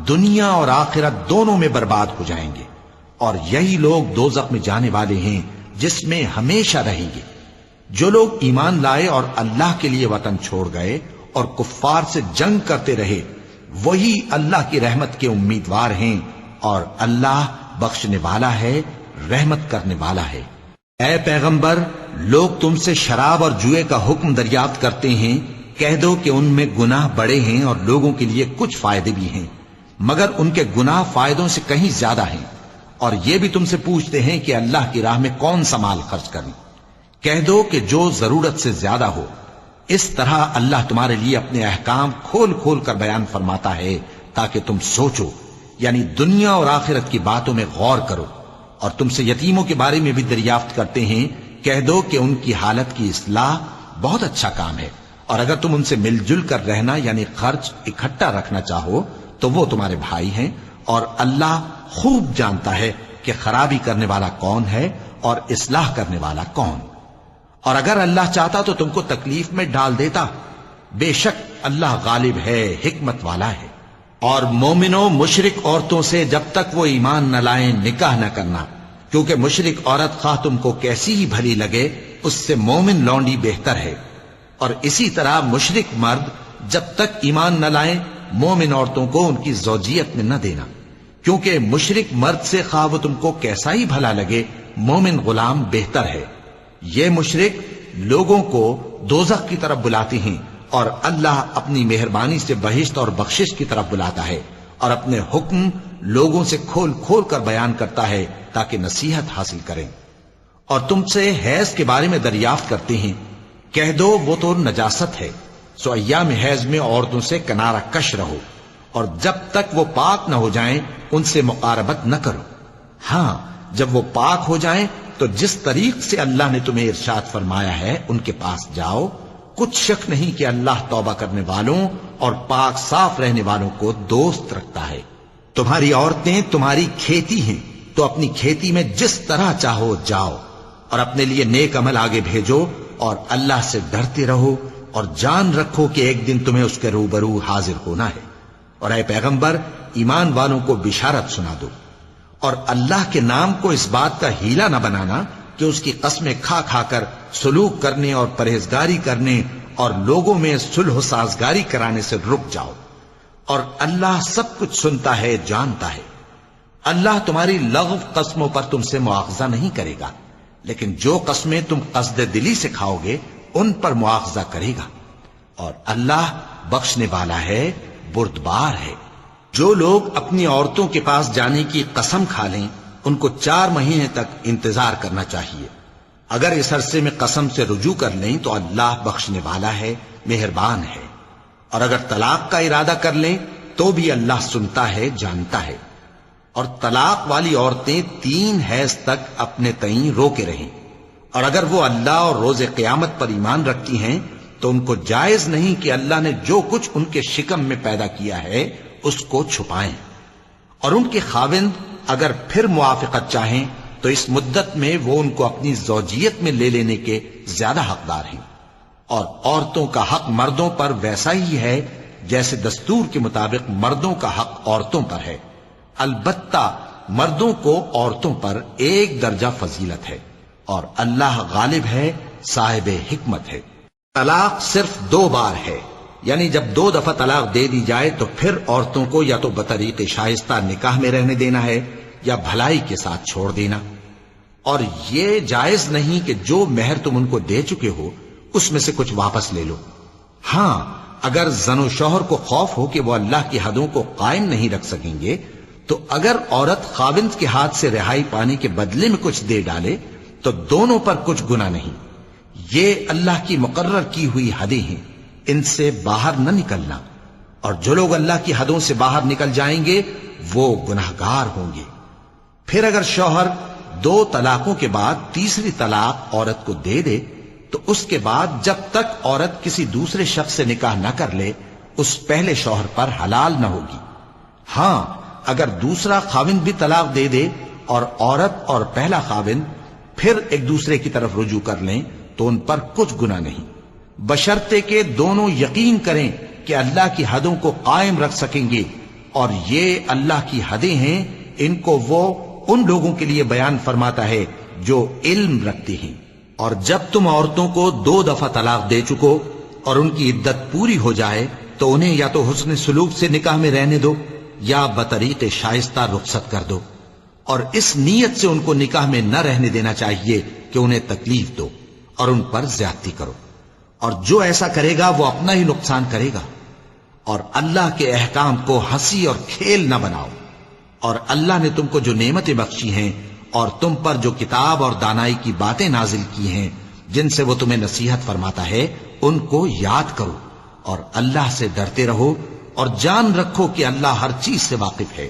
دنیا اور آخرت دونوں میں برباد ہو جائیں گے، اور یہی لوگ دوزخ میں جانے والے ہیں جس میں ہمیشہ رہیں گے۔ جو لوگ ایمان لائے اور اللہ کے لیے وطن چھوڑ گئے اور کفار سے جنگ کرتے رہے وہی اللہ کی رحمت کے امیدوار ہیں، اور اللہ بخشنے والا ہے، رحمت کرنے والا ہے۔ اے پیغمبر، لوگ تم سے شراب اور جوئے کا حکم دریافت کرتے ہیں، کہہ دو کہ ان میں گناہ بڑے ہیں اور لوگوں کے لیے کچھ فائدے بھی ہیں، مگر ان کے گناہ فائدوں سے کہیں زیادہ ہیں۔ اور یہ بھی تم سے پوچھتے ہیں کہ اللہ کی راہ میں کون سا مال خرچ کریں، کہہ دو کہ جو ضرورت سے زیادہ ہو. اس طرح اللہ تمہارے لیے اپنے احکام کھول کھول کر بیان فرماتا ہے تاکہ تم سوچو، یعنی دنیا اور آخرت کی باتوں میں غور کرو. اور تم سے یتیموں کے بارے میں بھی دریافت کرتے ہیں، کہہ دو کہ ان کی حالت کی اصلاح بہت اچھا کام ہے، اور اگر تم ان سے مل جل کر رہنا یعنی خرچ اکٹھا رکھنا چاہو تو وہ تمہارے بھائی ہیں، اور اللہ خوب جانتا ہے کہ خرابی کرنے والا کون ہے اور اصلاح کرنے والا کون. اور اگر اللہ چاہتا تو تم کو تکلیف میں ڈال دیتا، بے شک اللہ غالب ہے، حکمت والا ہے. اور مومنوں مشرک عورتوں سے جب تک وہ ایمان نہ لائیں نکاح نہ کرنا، کیونکہ مشرک عورت خواہ تم کو کیسی ہی بھلی لگے اس سے مومن لونڈی بہتر ہے. اور اسی طرح مشرک مرد جب تک ایمان نہ لائیں مومن عورتوں کو ان کی زوجیت میں نہ دینا، کیونکہ مشرک مرد سے خواہ وہ تم کو کیسا ہی بھلا لگے مومن غلام بہتر ہے. یہ مشرک لوگوں کو دوزخ کی طرف بلاتے ہیں، اور اللہ اپنی مہربانی سے بہشت اور بخشش کی طرف بلاتا ہے، اور اپنے حکم لوگوں سے کھول کھول کر بیان کرتا ہے تاکہ نصیحت حاصل کریں. اور تم سے حیض کے بارے میں دریافت کرتے ہیں، کہہ دو وہ تو نجاست ہے، سو ایام حیض میں عورتوں سے کنارہ کش رہو، اور جب تک وہ پاک نہ ہو جائیں ان سے مقاربت نہ کرو. ہاں جب وہ پاک ہو جائیں تو جس طریق سے اللہ نے تمہیں ارشاد فرمایا ہے ان کے پاس جاؤ. کچھ شک نہیں کہ اللہ توبہ کرنے والوں اور پاک صاف رہنے والوں کو دوست رکھتا ہے. تمہاری عورتیں تمہاری کھیتی ہیں، تو اپنی کھیتی میں جس طرح چاہو جاؤ، اور اپنے لیے نیک عمل آگے بھیجو، اور اللہ سے ڈرتے رہو، اور جان رکھو کہ ایک دن تمہیں اس کے روبرو حاضر ہونا ہے. اور اے پیغمبر ایمان والوں کو بشارت سنا دو، اور اللہ کے نام کو اس بات کا ہیلا نہ بنانا کہ اس کی قسمیں کھا کھا کر سلوک کرنے اور پرہیزگاری کرنے اور لوگوں میں صلح و سازگاری کرانے سے رک جاؤ. اور اللہ سب کچھ سنتا ہے، جانتا ہے. اللہ تمہاری لغو قسموں پر تم سے مواخذہ نہیں کرے گا، لیکن جو قسمیں تم قصد دلی سے کھاؤ گے ان پر مواخذہ کرے گا. اور اللہ بخشنے والا ہے، بردبار ہے. جو لوگ اپنی عورتوں کے پاس جانے کی قسم کھا لیں ان کو 4 مہینے تک انتظار کرنا چاہیے. اگر اس عرصے میں قسم سے رجوع کر لیں تو اللہ بخشنے والا ہے، مہربان ہے. اور اگر طلاق کا ارادہ کر لیں تو بھی اللہ سنتا ہے، جانتا ہے. اور طلاق والی عورتیں 3 حیض تک اپنے تئیں روکے رہیں، اور اگر وہ اللہ اور روز قیامت پر ایمان رکھتی ہیں تو ان کو جائز نہیں کہ اللہ نے جو کچھ ان کے شکم میں پیدا کیا ہے اس کو چھپائیں. اور ان کے خاوند اگر پھر موافقت چاہیں تو اس مدت میں وہ ان کو اپنی زوجیت میں لے لینے کے زیادہ حقدار ہیں. اور عورتوں کا حق مردوں پر ویسا ہی ہے جیسے دستور کے مطابق مردوں کا حق عورتوں پر ہے. البتہ مردوں کو عورتوں پر 1 درجہ فضیلت ہے، اور اللہ غالب ہے، صاحب حکمت ہے. طلاق صرف 2 بار ہے، یعنی جب 2 دفعہ طلاق دے دی جائے تو پھر عورتوں کو یا تو بطریق شائستہ نکاح میں رہنے دینا ہے یا بھلائی کے ساتھ چھوڑ دینا. اور یہ جائز نہیں کہ جو مہر تم ان کو دے چکے ہو اس میں سے کچھ واپس لے لو. ہاں اگر زن و شوہر کو خوف ہو کہ وہ اللہ کی حدوں کو قائم نہیں رکھ سکیں گے تو اگر عورت خاوند کے ہاتھ سے رہائی پانے کے بدلے میں کچھ دے ڈالے تو دونوں پر کچھ گناہ نہیں. یہ اللہ کی مقرر کی ہوئی حدیں ہیں، ان سے باہر نہ نکلنا. اور جو لوگ اللہ کی حدوں سے باہر نکل جائیں گے وہ گناہگار ہوں گے. پھر اگر شوہر 2 طلاقوں کے بعد تیسری طلاق عورت کو دے دے تو اس کے بعد جب تک عورت کسی دوسرے شخص سے نکاح نہ کر لے اس پہلے شوہر پر حلال نہ ہوگی. ہاں اگر دوسرا خاوند بھی طلاق دے دے اور عورت اور پہلا خاوند پھر ایک دوسرے کی طرف رجوع کر لیں تو ان پر کچھ گناہ نہیں، بشرطے کہ دونوں یقین کریں کہ اللہ کی حدوں کو قائم رکھ سکیں گے. اور یہ اللہ کی حدیں ہیں، ان کو وہ ان لوگوں کے لیے بیان فرماتا ہے جو علم رکھتے ہیں. اور جب تم عورتوں کو 2 دفعہ طلاق دے چکو اور ان کی عدت پوری ہو جائے تو انہیں یا تو حسن سلوک سے نکاح میں رہنے دو یا بطریق شائستہ رخصت کر دو. اور اس نیت سے ان کو نکاح میں نہ رہنے دینا چاہیے کہ انہیں تکلیف دو اور ان پر زیادتی کرو. اور جو ایسا کرے گا وہ اپنا ہی نقصان کرے گا. اور اللہ کے احکام کو ہنسی اور کھیل نہ بناؤ. اور اللہ نے تم کو جو نعمتیں بخشی ہیں اور تم پر جو کتاب اور دانائی کی باتیں نازل کی ہیں جن سے وہ تمہیں نصیحت فرماتا ہے ان کو یاد کرو، اور اللہ سے ڈرتے رہو، اور جان رکھو کہ اللہ ہر چیز سے واقف ہے۔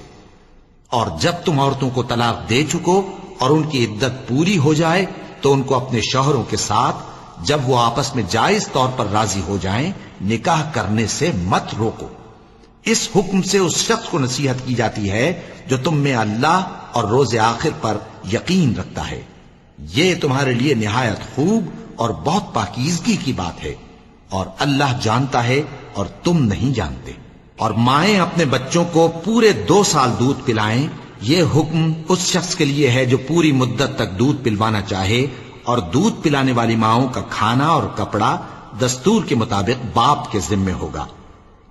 اور جب تم عورتوں کو طلاق دے چکو اور ان کی عدت پوری ہو جائے تو ان کو اپنے شوہروں کے ساتھ جب وہ آپس میں جائز طور پر راضی ہو جائیں نکاح کرنے سے مت روکو۔ اس حکم سے اس شخص کو نصیحت کی جاتی ہے جو تم میں اللہ اور روز آخر پر یقین رکھتا ہے۔ یہ تمہارے لیے نہایت خوب اور بہت پاکیزگی کی بات ہے، اور اللہ جانتا ہے اور تم نہیں جانتے۔ اور مائیں اپنے بچوں کو پورے 2 سال دودھ پلائیں، یہ حکم اس شخص کے لیے ہے جو پوری مدت تک دودھ پلوانا چاہے، اور دودھ پلانے والی ماؤں کا کھانا اور کپڑا دستور کے مطابق باپ کے ذمے ہوگا۔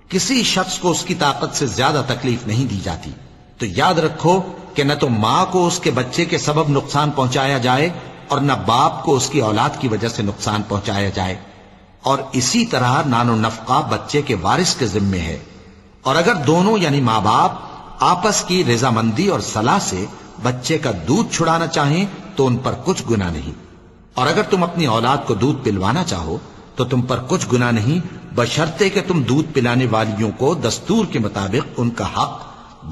کسی شخص کو اس کی طاقت سے زیادہ تکلیف نہیں دی جاتی، تو یاد رکھو کہ نہ تو ماں کو اس کے بچے کے سبب نقصان پہنچایا جائے اور نہ باپ کو اس کی اولاد کی وجہ سے نقصان پہنچایا جائے، اور اسی طرح نان و نفقہ بچے کے وارث کے ذمے ہے۔ اور اگر دونوں یعنی ماں باپ آپس کی رضامندی اور صلاح سے بچے کا دودھ چھڑانا چاہیں تو ان پر کچھ گناہ نہیں، اور اگر تم اپنی اولاد کو دودھ پلوانا چاہو تو تم پر کچھ گناہ نہیں، بشرطے کہ تم دودھ پلانے والیوں کو دستور کے مطابق ان کا حق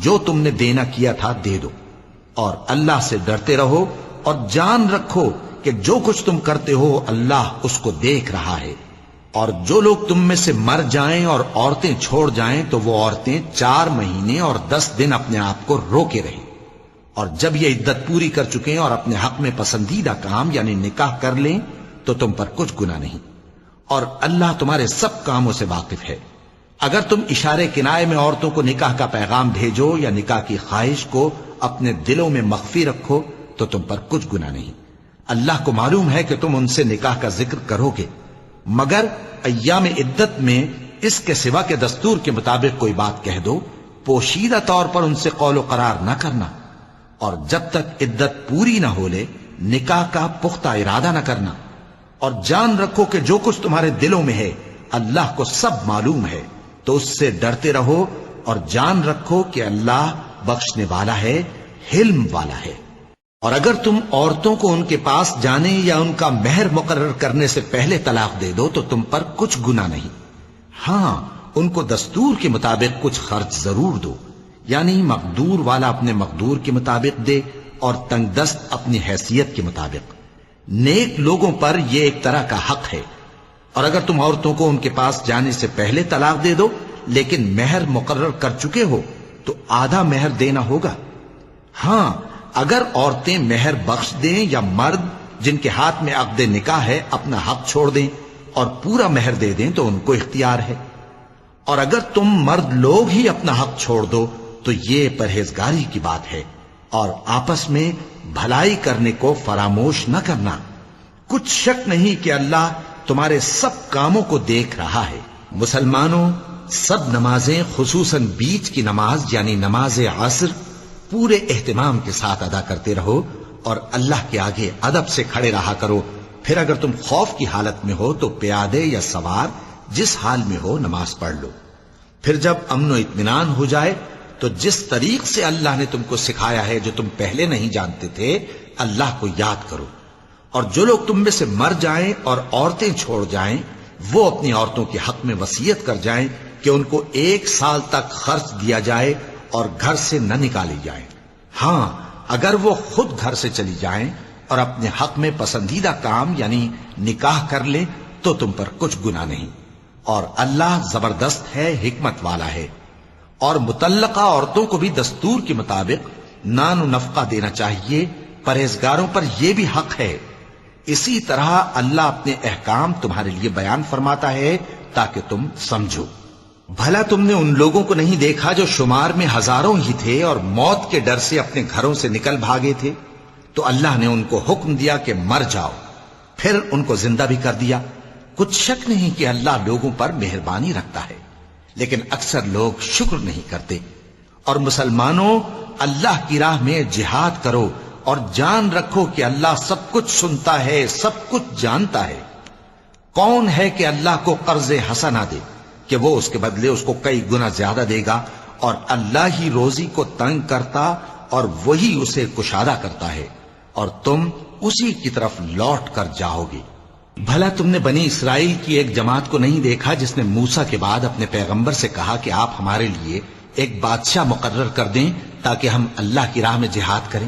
جو تم نے دینا کیا تھا دے دو۔ اور اللہ سے ڈرتے رہو اور جان رکھو کہ جو کچھ تم کرتے ہو اللہ اس کو دیکھ رہا ہے۔ اور جو لوگ تم میں سے مر جائیں اور عورتیں چھوڑ جائیں تو وہ عورتیں 4 مہینے اور 10 دن اپنے آپ کو روکے رہیں، اور جب یہ عدت پوری کر چکیں اور اپنے حق میں پسندیدہ کام یعنی نکاح کر لیں تو تم پر کچھ گناہ نہیں، اور اللہ تمہارے سب کاموں سے واقف ہے۔ اگر تم اشارے کنائے میں عورتوں کو نکاح کا پیغام بھیجو یا نکاح کی خواہش کو اپنے دلوں میں مخفی رکھو تو تم پر کچھ گناہ نہیں۔ اللہ کو معلوم ہے کہ تم ان سے نکاح کا ذکر کرو گے، مگر ایام عدت میں اس کے سوا کے دستور کے مطابق کوئی بات کہہ دو، پوشیدہ طور پر ان سے قول و قرار نہ کرنا، اور جب تک عدت پوری نہ ہو لے نکاح کا پختہ ارادہ نہ کرنا۔ اور جان رکھو کہ جو کچھ تمہارے دلوں میں ہے اللہ کو سب معلوم ہے، تو اس سے ڈرتے رہو اور جان رکھو کہ اللہ بخشنے والا ہے، حلم والا ہے۔ اور اگر تم عورتوں کو ان کے پاس جانے یا ان کا مہر مقرر کرنے سے پہلے طلاق دے دو تو تم پر کچھ گناہ نہیں، ہاں ان کو دستور کے مطابق کچھ خرچ ضرور دو، یعنی مقدور والا اپنے مقدور کے مطابق دے اور تنگ دست اپنی حیثیت کے مطابق۔ نیک لوگوں پر یہ ایک طرح کا حق ہے۔ اور اگر تم عورتوں کو ان کے پاس جانے سے پہلے طلاق دے دو لیکن مہر مقرر کر چکے ہو تو آدھا مہر دینا ہوگا۔ ہاں اگر عورتیں مہر بخش دیں یا مرد جن کے ہاتھ میں عقد نکاح ہے اپنا حق چھوڑ دیں اور پورا مہر دے دیں تو ان کو اختیار ہے۔ اور اگر تم مرد لوگ ہی اپنا حق چھوڑ دو تو یہ پرہیزگاری کی بات ہے، اور آپس میں بھلائی کرنے کو فراموش نہ کرنا۔ کچھ شک نہیں کہ اللہ تمہارے سب کاموں کو دیکھ رہا ہے۔ مسلمانوں، سب نمازیں خصوصاً بیچ کی نماز یعنی نماز عصر پورے اہتمام کے ساتھ ادا کرتے رہو، اور اللہ کے آگے ادب سے کھڑے رہا کرو۔ پھر اگر تم خوف کی حالت میں ہو تو پیادے یا سوار جس حال میں ہو نماز پڑھ لو۔ پھر جب امن و اطمینان ہو جائے تو جس طریق سے اللہ نے تم کو سکھایا ہے جو تم پہلے نہیں جانتے تھے اللہ کو یاد کرو۔ اور جو لوگ تم میں سے مر جائیں اور عورتیں چھوڑ جائیں وہ اپنی عورتوں کے حق میں وصیت کر جائیں کہ ان کو 1 سال تک خرچ دیا جائے اور گھر سے نہ نکالی جائیں۔ ہاں اگر وہ خود گھر سے چلی جائیں اور اپنے حق میں پسندیدہ کام یعنی نکاح کر لیں تو تم پر کچھ گناہ نہیں، اور اللہ زبردست ہے، حکمت والا ہے۔ اور مطلقہ عورتوں کو بھی دستور کے مطابق نان و نفقہ دینا چاہیے، پرہیزگاروں پر یہ بھی حق ہے۔ اسی طرح اللہ اپنے احکام تمہارے لیے بیان فرماتا ہے تاکہ تم سمجھو۔ بھلا تم نے ان لوگوں کو نہیں دیکھا جو شمار میں ہزاروں ہی تھے اور موت کے ڈر سے اپنے گھروں سے نکل بھاگے تھے؟ تو اللہ نے ان کو حکم دیا کہ مر جاؤ، پھر ان کو زندہ بھی کر دیا۔ کچھ شک نہیں کہ اللہ لوگوں پر مہربانی رکھتا ہے، لیکن اکثر لوگ شکر نہیں کرتے۔ اور مسلمانوں، اللہ کی راہ میں جہاد کرو اور جان رکھو کہ اللہ سب کچھ سنتا ہے، سب کچھ جانتا ہے۔ کون ہے کہ اللہ کو قرض حسنہ دے کہ وہ اس کے بدلے اس کو کئی گنا زیادہ دے گا، اور اللہ ہی روزی کو تنگ کرتا اور وہی اسے کشادہ کرتا ہے، اور تم اسی کی طرف لوٹ کر جاؤ گے۔ بھلا تم نے بنی اسرائیل کی ایک جماعت کو نہیں دیکھا جس نے موسیٰ کے بعد اپنے پیغمبر سے کہا کہ آپ ہمارے لیے ایک بادشاہ مقرر کر دیں تاکہ ہم اللہ کی راہ میں جہاد کریں؟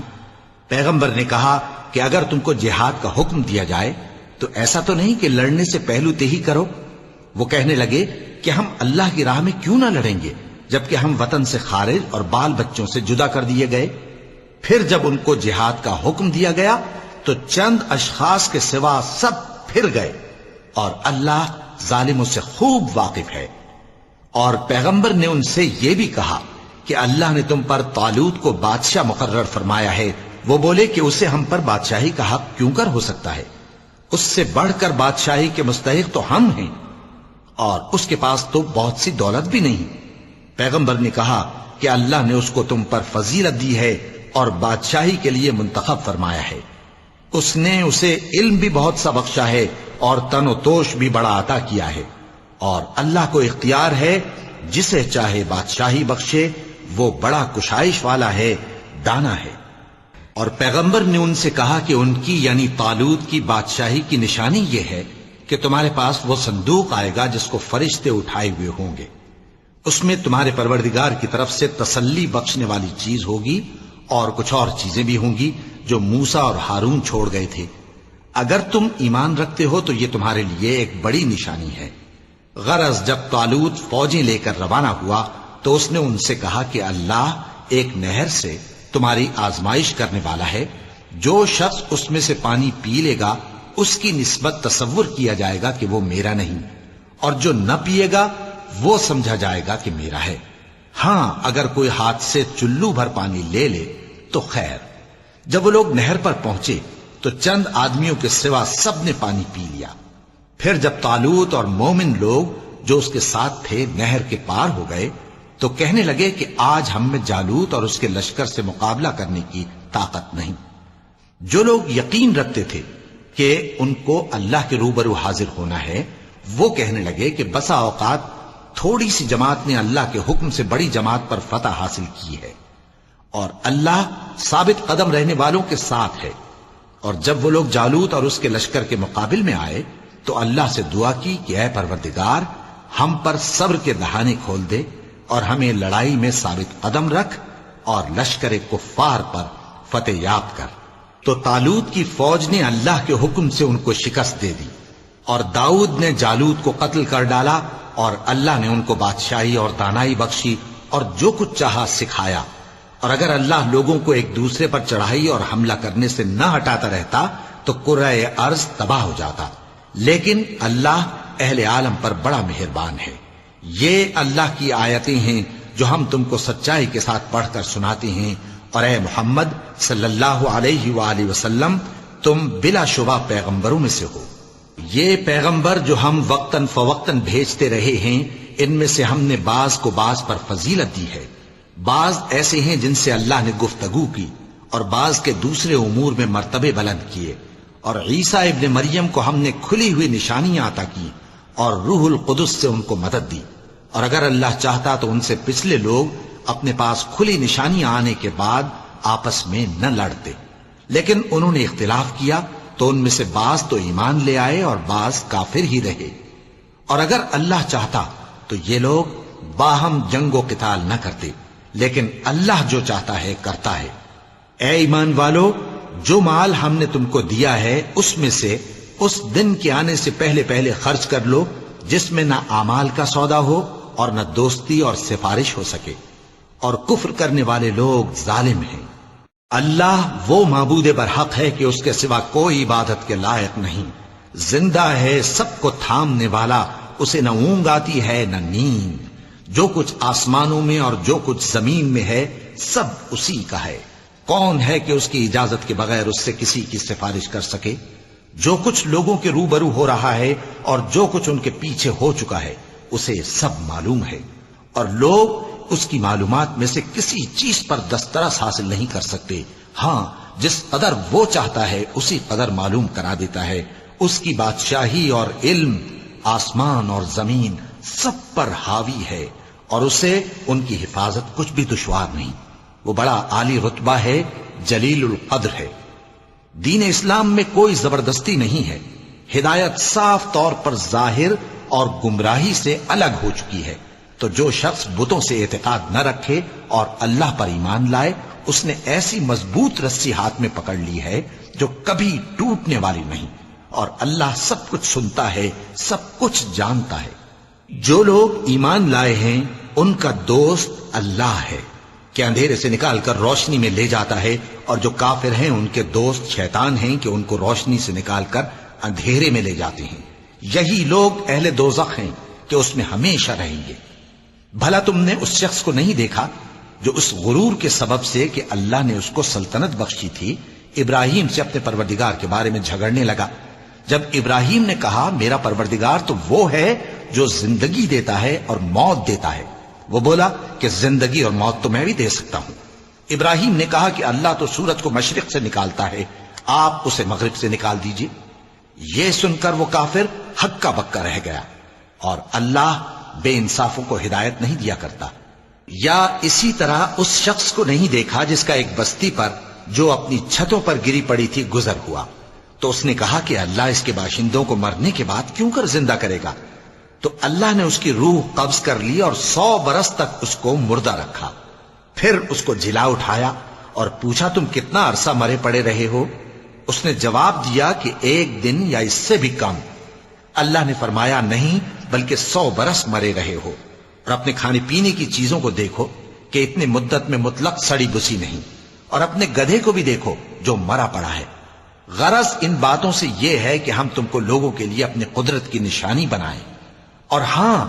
پیغمبر نے کہا کہ اگر تم کو جہاد کا حکم دیا جائے تو ایسا تو نہیں کہ لڑنے سے پہلو تہی کرو۔ وہ کہنے لگے کہ ہم اللہ کی راہ میں کیوں نہ لڑیں گے جبکہ ہم وطن سے خارج اور بال بچوں سے جدا کر دیے گئے۔ پھر جب ان کو جہاد کا حکم دیا گیا تو چند اشخاص کے سوا سب پھر گئے، اور اللہ ظالموں سے خوب واقف ہے۔ اور پیغمبر نے ان سے یہ بھی کہا کہ اللہ نے تم پر طالوت کو بادشاہ مقرر فرمایا ہے۔ وہ بولے کہ اسے ہم پر بادشاہی کا حق کیوں کر ہو سکتا ہے؟ اس سے بڑھ کر بادشاہی کے مستحق تو ہم ہیں، اور اس کے پاس تو بہت سی دولت بھی نہیں۔ پیغمبر نے کہا کہ اللہ نے اس کو تم پر فضیلت دی ہے اور بادشاہی کے لیے منتخب فرمایا ہے۔ اس نے اسے علم بھی بہت سا بخشا ہے اور تن و توش بھی بڑا عطا کیا ہے، اور اللہ کو اختیار ہے جسے چاہے بادشاہی بخشے، وہ بڑا کشائش والا ہے، دانا ہے۔ اور پیغمبر نے ان سے کہا کہ ان کی یعنی طالوت کی بادشاہی کی نشانی یہ ہے کہ تمہارے پاس وہ صندوق آئے گا جس کو فرشتے اٹھائے ہوئے ہوں گے۔ اس میں تمہارے پروردگار کی طرف سے تسلی بخشنے والی چیز ہوگی اور کچھ اور چیزیں بھی ہوں گی جو موسیٰ اور ہارون چھوڑ گئے تھے۔ اگر تم ایمان رکھتے ہو تو یہ تمہارے لیے ایک بڑی نشانی ہے۔ غرض جب طالوت فوجیں لے کر روانہ ہوا تو اس نے ان سے کہا کہ اللہ ایک نہر سے تمہاری آزمائش کرنے والا ہے، جو شخص اس میں سے پانی پی لے گا اس کی نسبت تصور کیا جائے گا کہ وہ میرا نہیں، اور جو نہ پیے گا وہ سمجھا جائے گا کہ میرا ہے۔ ہاں اگر کوئی ہاتھ سے چلو بھر پانی لے لے تو خیر۔ جب وہ لوگ نہر پر پہنچے تو چند آدمیوں کے سوا سب نے پانی پی لیا۔ پھر جب طالوت اور مومن لوگ جو اس کے ساتھ تھے نہر کے پار ہو گئے تو کہنے لگے کہ آج ہم میں جالوت اور اس کے لشکر سے مقابلہ کرنے کی طاقت نہیں۔ جو لوگ یقین رکھتے تھے کہ ان کو اللہ کے روبرو حاضر ہونا ہے، وہ کہنے لگے کہ بسا اوقات تھوڑی سی جماعت نے اللہ کے حکم سے بڑی جماعت پر فتح حاصل کی ہے، اور اللہ ثابت قدم رہنے والوں کے ساتھ ہے۔ اور جب وہ لوگ جالوت اور اس کے لشکر کے مقابل میں آئے تو اللہ سے دعا کی کہ اے پروردگار، ہم پر صبر کے دہانے کھول دے اور ہمیں لڑائی میں ثابت قدم رکھ اور لشکر کفار پر فتح یاب کر۔ تو طالوت کی فوج نے اللہ کے حکم سے ان کو شکست دے دی، اور داؤد نے جالوت کو قتل کر ڈالا، اور اللہ نے ان کو بادشاہی اور دانائی بخشی اور جو کچھ چاہا سکھایا۔ اور اگر اللہ لوگوں کو ایک دوسرے پر چڑھائی اور حملہ کرنے سے نہ ہٹاتا رہتا تو کرۂ ارض تباہ ہو جاتا، لیکن اللہ اہل عالم پر بڑا مہربان ہے۔ یہ اللہ کی آیتیں ہیں جو ہم تم کو سچائی کے ساتھ پڑھ کر سناتے ہیں، اور اے محمد صلی اللہ علیہ وآلہ وسلم تم بلا شبہ پیغمبروں میں سے ہو۔ یہ پیغمبر جو ہم وقتاً فوقتاً بھیجتے رہے ہیں، ان میں سے ہم نے بعض کو بعض پر فضیلت دی ہے۔ بعض ایسے ہیں جن سے اللہ نے گفتگو کی، اور بعض کے دوسرے امور میں مرتبے بلند کیے۔ اور عیسیٰ ابن مریم کو ہم نے کھلی ہوئی نشانیاں عطا کی اور روح القدس سے ان کو مدد دی، اور اگر اللہ چاہتا تو ان سے پچھلے لوگ اپنے پاس کھلی نشانیاں آنے کے بعد آپس میں نہ لڑتے، لیکن انہوں نے اختلاف کیا تو ان میں سے بعض تو ایمان لے آئے اور بعض کافر ہی رہے۔ اور اگر اللہ چاہتا تو یہ لوگ باہم جنگ و قتال نہ کرتے، لیکن اللہ جو چاہتا ہے کرتا ہے۔ اے ایمان والو، جو مال ہم نے تم کو دیا ہے اس میں سے اس دن کے آنے سے پہلے پہلے خرچ کر لو جس میں نہ اعمال کا سودا ہو اور نہ دوستی اور سفارش ہو سکے، اور کفر کرنے والے لوگ ظالم ہیں۔ اللہ وہ معبود برحق ہے کہ اس کے سوا کوئی عبادت کے لائق نہیں، زندہ ہے، سب کو تھامنے والا، اسے نہ اونگ آتی ہے نہ نیند۔ جو کچھ آسمانوں میں اور جو کچھ زمین میں ہے سب اسی کا ہے۔ کون ہے کہ اس کی اجازت کے بغیر اس سے کسی کی سفارش کر سکے؟ جو کچھ لوگوں کے روبرو ہو رہا ہے اور جو کچھ ان کے پیچھے ہو چکا ہے اسے سب معلوم ہے، اور لوگ اس کی معلومات میں سے کسی چیز پر دسترس حاصل نہیں کر سکتے۔ ہاں جس قدر وہ چاہتا ہے اسی قدر معلوم کرا دیتا ہے۔ اس کی بادشاہی اور علم آسمان اور زمین سب پر حاوی ہے، اور اسے ان کی حفاظت کچھ بھی دشوار نہیں۔ وہ بڑا عالی رتبہ ہے، جلیل القدر ہے۔ دین اسلام میں کوئی زبردستی نہیں ہے، ہدایت صاف طور پر ظاہر اور گمراہی سے الگ ہو چکی ہے۔ تو جو شخص بتوں سے اعتقاد نہ رکھے اور اللہ پر ایمان لائے، اس نے ایسی مضبوط رسی ہاتھ میں پکڑ لی ہے جو کبھی ٹوٹنے والی نہیں، اور اللہ سب کچھ سنتا ہے، سب کچھ جانتا ہے۔ جو لوگ ایمان لائے ہیں ان کا دوست اللہ ہے کہ اندھیرے سے نکال کر روشنی میں لے جاتا ہے، اور جو کافر ہیں ان کے دوست شیطان ہیں کہ ان کو روشنی سے نکال کر اندھیرے میں لے جاتے ہیں۔ یہی لوگ اہل دوزخ ہیں کہ اس میں ہمیشہ رہیں گے۔ بھلا تم نے اس شخص کو نہیں دیکھا جو اس غرور کے سبب سے کہ اللہ نے اس کو سلطنت بخشی تھی، ابراہیم سے اپنے پروردگار کے بارے میں جھگڑنے لگا؟ جب ابراہیم نے کہا میرا پروردگار تو وہ ہے جو زندگی دیتا ہے اور موت دیتا ہے، وہ بولا کہ زندگی اور موت تو میں بھی دے سکتا ہوں۔ ابراہیم نے کہا کہ اللہ تو سورج کو مشرق سے نکالتا ہے، آپ اسے مغرب سے نکال دیجئے۔ یہ سن کر وہ کافر ہکا بکا رہ گیا، اور اللہ بے انصافوں کو ہدایت نہیں دیا کرتا۔ یا اسی طرح اس شخص کو نہیں دیکھا جس کا ایک بستی پر جو اپنی چھتوں پر گری پڑی تھی گزر ہوا، تو اس نے کہا کہ اللہ اس کے باشندوں کو مرنے کے بعد کیوں کر زندہ کرے گا؟ تو اللہ نے اس کی روح قبض کر لی اور 100 برس تک اس کو مردہ رکھا۔ پھر اس کو جلا اٹھایا اور پوچھا تم کتنا عرصہ مرے پڑے رہے ہو؟ اس نے جواب دیا کہ 1 دن یا اس سے بھی کم۔ اللہ نے فرمایا نہیں بلکہ 100 برس مرے رہے ہو، اور اپنے کھانے پینے کی چیزوں کو دیکھو کہ اتنی مدت میں مطلق سڑی بسی نہیں، اور اپنے گدھے کو بھی دیکھو جو مرا پڑا ہے۔ غرض ان باتوں سے یہ ہے کہ ہم تم کو لوگوں کے لیے اپنی قدرت کی نشانی بنائیں، اور ہاں